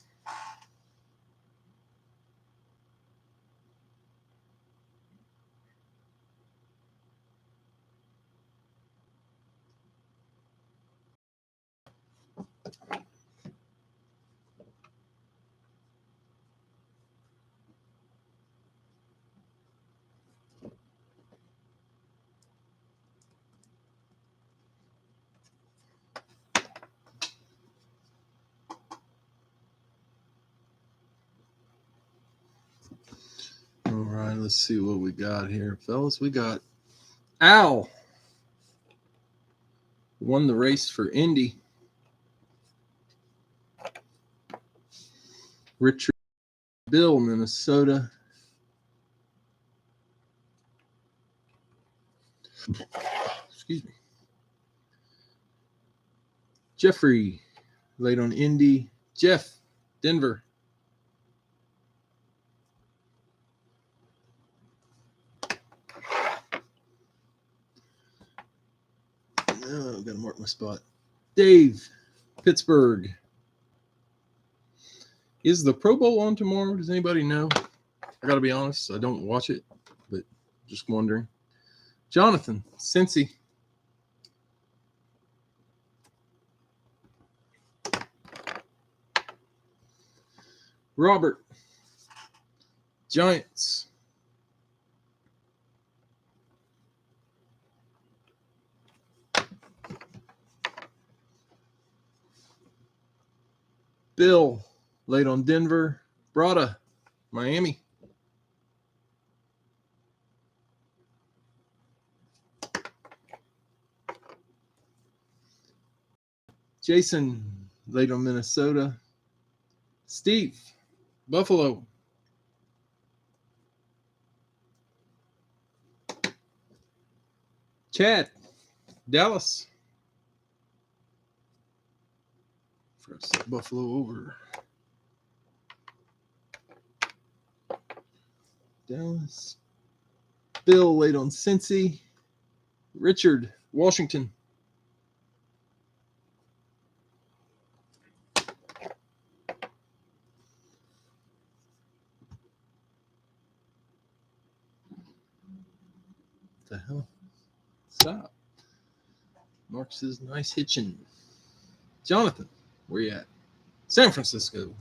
All right, let's see what we got here, fellas. We got Al. Won the race for Indy. Richard Bill, Minnesota. Excuse me. Jeffrey, late on Indy. Jeff, Denver. Oh, I've got to mark my spot. Dave, Pittsburgh. Is the Pro Bowl on tomorrow? Does anybody know? I got to be honest, I don't watch it, but just wondering. Jonathan, Cincy. Robert, Giants. Bill, late on Denver. Brada, Miami. Jason, late on Minnesota. Steve, Buffalo. Chad, Dallas. Forgot to set Buffalo over. Dallas. Bill, late on Cincy. Richard, Washington. the hell? Stop. Mark says, nice hitching. Jonathan, where you at? San Francisco.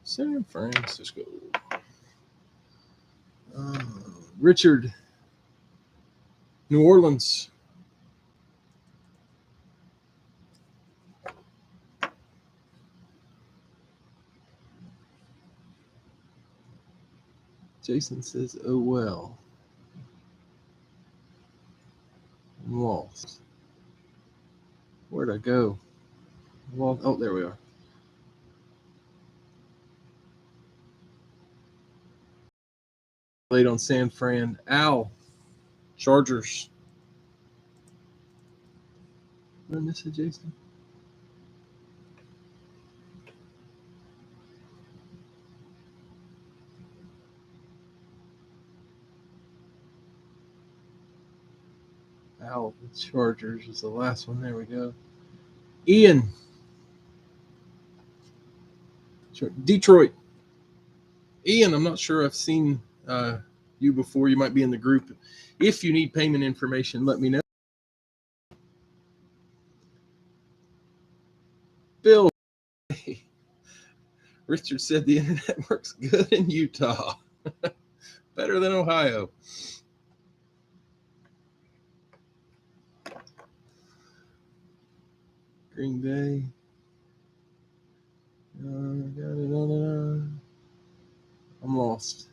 San Francisco. Richard, New Orleans. Jason says, oh well. I'm lost. Where'd I go? Well, oh, there we are. Late on San Fran. Al, Chargers. Did I miss it, Jason? Al, the Chargers is the last one. There we go. Ian, Detroit. Ian, I'm not sure I've seen you before. You might be in the group. If you need payment information, let me know. Bill, Richard said the internet works good in Utah. Better than Ohio. Green Bay. I'm lost.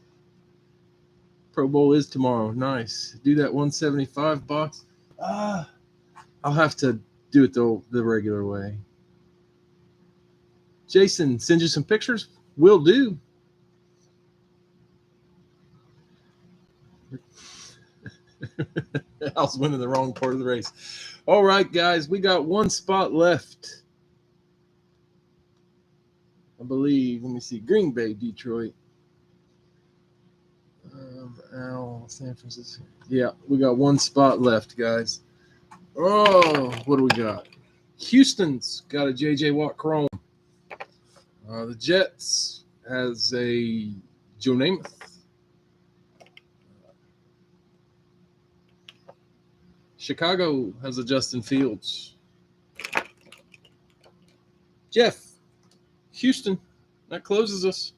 Pro Bowl is tomorrow. Nice. Do that 175 box. I'll have to do it the regular way. Jason, send you some pictures? Will do. I was winning the wrong part of the race. All right, guys, we got one spot left. I believe. Let me see. Green Bay, Detroit. San Francisco. Yeah, we got one spot left, guys. Oh, what do we got? Houston's got a J.J. Watt Chrome. The Jets has a Joe Namath. Chicago has a Justin Fields. Jeff, Houston, that closes us.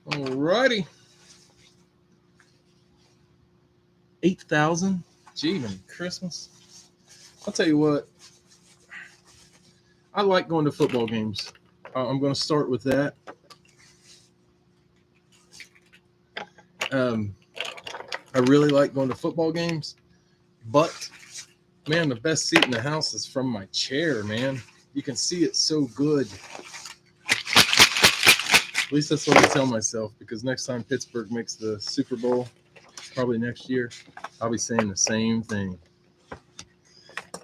All righty. 8,000. Gee, man, Christmas. I'll tell you what. I like going to football games. I'm going to start with that. I really like going to football games, but man, the best seat in the house is from my chair, man. You can see it so good. At least that's what I tell myself, because next time Pittsburgh makes the Super Bowl, probably next year, I'll be saying the same thing.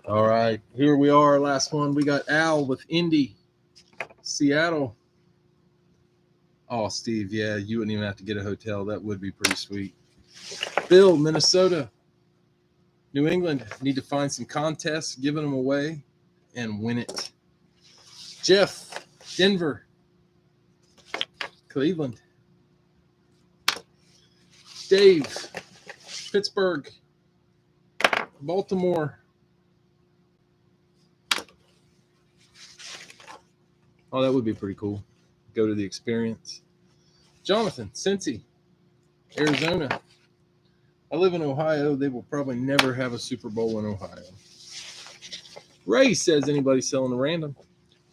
All right, here we are, last one. We got Al with Indy, Seattle. Oh, Steve, yeah, you wouldn't even have to get a hotel. That would be pretty sweet. Bill, Minnesota. New England, need to find some contests, giving them away, and win it. Jeff, Denver. Cleveland. Dave, Pittsburgh. Baltimore. Oh, that would be pretty cool. Go to the experience. Jonathan, Cincy, Arizona. I live in Ohio. They will probably never have a Super Bowl in Ohio. Ray says, anybody selling a random?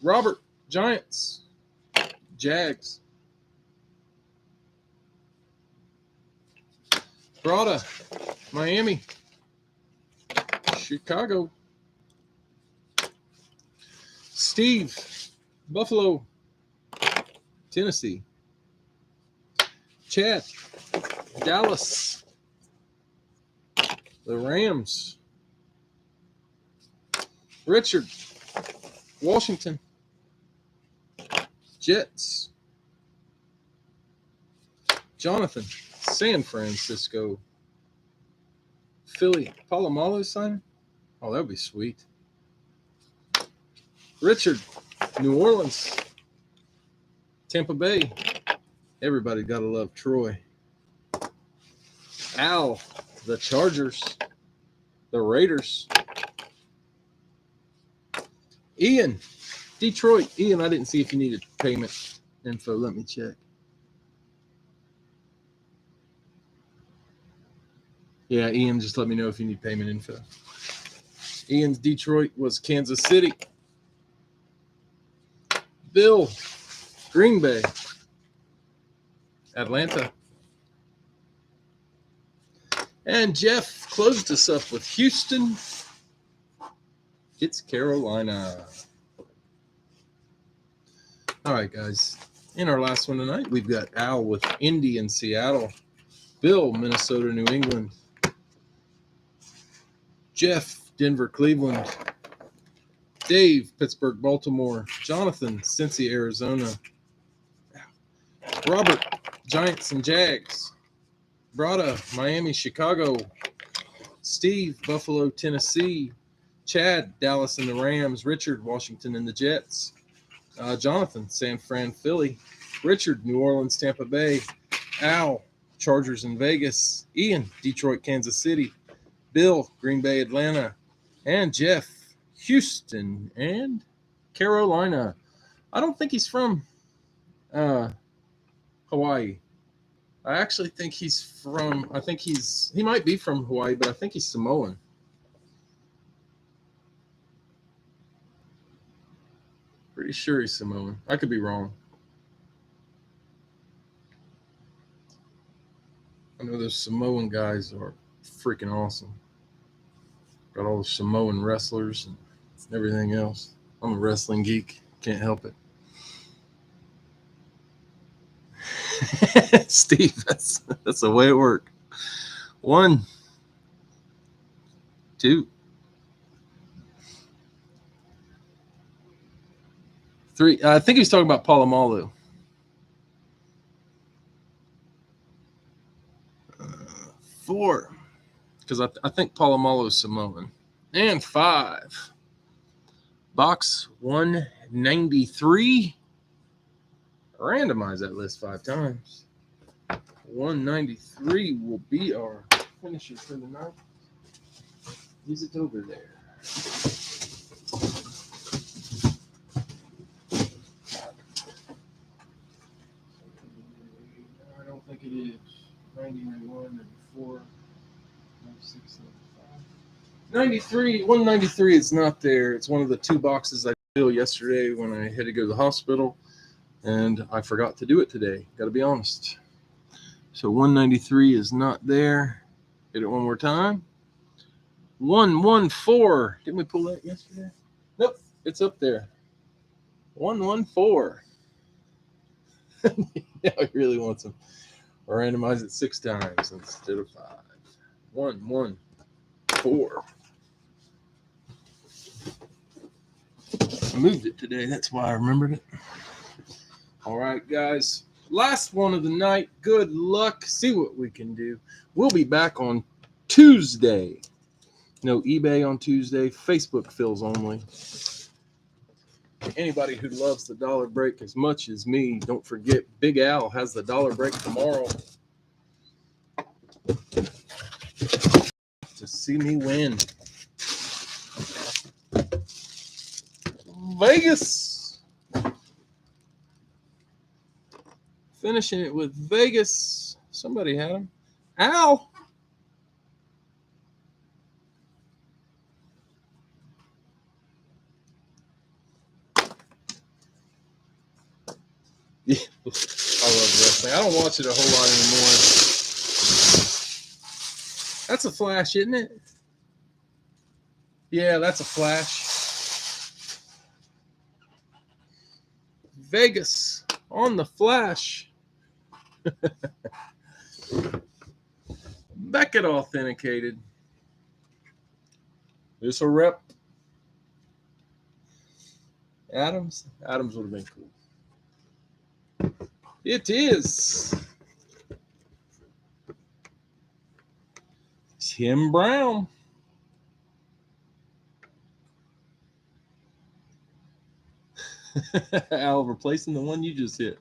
Robert, Giants. Jags. Brada, Miami. Chicago. Steve, Buffalo. Tennessee. Chad, Dallas. The Rams. Richard, Washington. Jets. Jonathan, San Francisco. Philly, Palomalu signing? Oh, that would be sweet. Richard, New Orleans. Tampa Bay. Everybody got to love Troy. Al, the Chargers, the Raiders. Ian, Detroit. Ian, I didn't see if you needed payment info. Let me check. Yeah, Ian, just let me know if you need payment info. Ian's Detroit was Kansas City. Bill, Green Bay. Atlanta. And Jeff closed us up with Houston. It's Carolina. All right, guys. In our last one tonight, we've got Al with Indy and Seattle. Bill, Minnesota, New England. Jeff, Denver, Cleveland. Dave, Pittsburgh, Baltimore. Jonathan, Cincy, Arizona. Robert, Giants and Jags. Brada, Miami, Chicago. Steve, Buffalo, Tennessee. Chad, Dallas and the Rams. Richard, Washington and the Jets. Jonathan, San Fran, Philly. Richard, New Orleans, Tampa Bay. Al, Chargers and Vegas. Ian, Detroit, Kansas City. Bill, Green Bay, Atlanta. And Jeff, Houston and Carolina. I don't think he's from Hawaii. I actually think he might be from Hawaii, but I think he's Samoan. Pretty sure he's Samoan. I could be wrong. I know those Samoan guys are freaking awesome. Got all the Samoan wrestlers and everything else. I'm a wrestling geek. Can't help it. Steve, that's the way it works. 1, 2, 3. I think he's talking about Palomalu. 4, because I think Palomalu is Samoan. And 5. Box 193. Randomize that list 5 times. 193 will be our finisher for the night. Is it over there? I don't think it is. 90, 91, 94, 96, 95. 193 is not there. It's one of the 2 boxes I filled yesterday when I had to go to the hospital, and I forgot to do it today. Got to be honest. So 193 is not there. Hit it one more time. 114. Didn't we pull that yesterday? Nope, it's up there. 114. Yeah, I really want some. Randomize it 6 times instead of 5. 114. I moved it today. That's why I remembered it. All right, guys. Last one of the night. Good luck. See what we can do. We'll be back on Tuesday. No eBay on Tuesday. Facebook fills only. Anybody who loves the dollar break as much as me, don't forget Big Al has the dollar break tomorrow. To see me win. Vegas. Finishing it with Vegas. Somebody had him. Al. Yeah, I love wrestling. I don't watch it a whole lot anymore. That's a flash, isn't it? Yeah, that's a flash. Vegas on the flash. Beckett authenticated. This a rep. Adams would have been cool. It is Tim Brown. Al, replacing the one you just hit.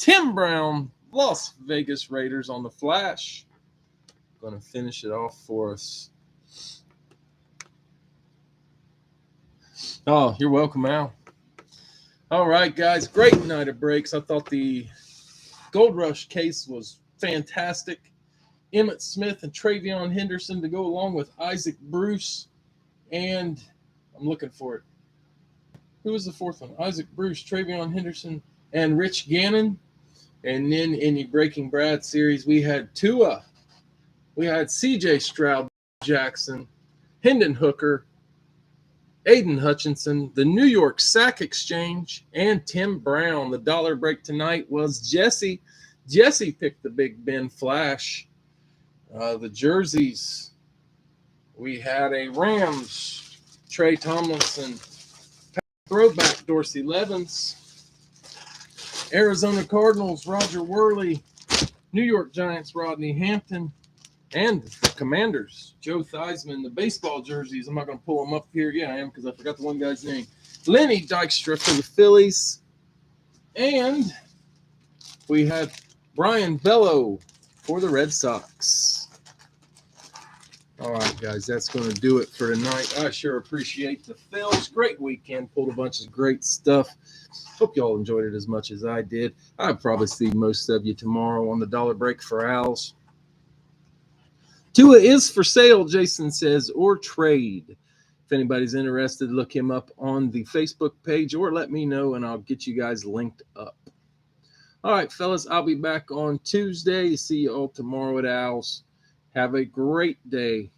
Tim Brown, Las Vegas Raiders on the flash. Going to finish it off for us. Oh, you're welcome, Al. All right, guys. Great night of breaks. I thought the Gold Rush case was fantastic. Emmitt Smith and Travion Henderson to go along with Isaac Bruce. And I'm looking for it. Who was the fourth one? Isaac Bruce, Travion Henderson, and Rich Gannon. And then in the Breaking Brad series, we had Tua. We had C.J. Stroud Jackson, Hendon Hooker, Aiden Hutchinson, the New York Sack Exchange, and Tim Brown. The dollar break tonight was Jesse. Jesse picked the Big Ben Flash. The jerseys, we had a Rams, Trey Tomlinson, throwback Dorsey Levens, Arizona Cardinals, Roger Worley, New York Giants, Rodney Hampton, and the Commanders, Joe Theismann. The baseball jerseys, I'm not going to pull them up here. Yeah, I am, because I forgot the one guy's name. Lenny Dykstra for the Phillies. And we had Brian Bello for the Red Sox. All right, guys, that's going to do it for tonight. I sure appreciate the Phils. Great weekend. Pulled a bunch of great stuff. Hope y'all enjoyed it as much as I did. I'll probably see most of you tomorrow on the dollar break for Al's. Tua is for sale, Jason says, or trade. If anybody's interested, look him up on the Facebook page or let me know, and I'll get you guys linked up. All right, fellas, I'll be back on Tuesday. See you all tomorrow at Al's. Have a great day.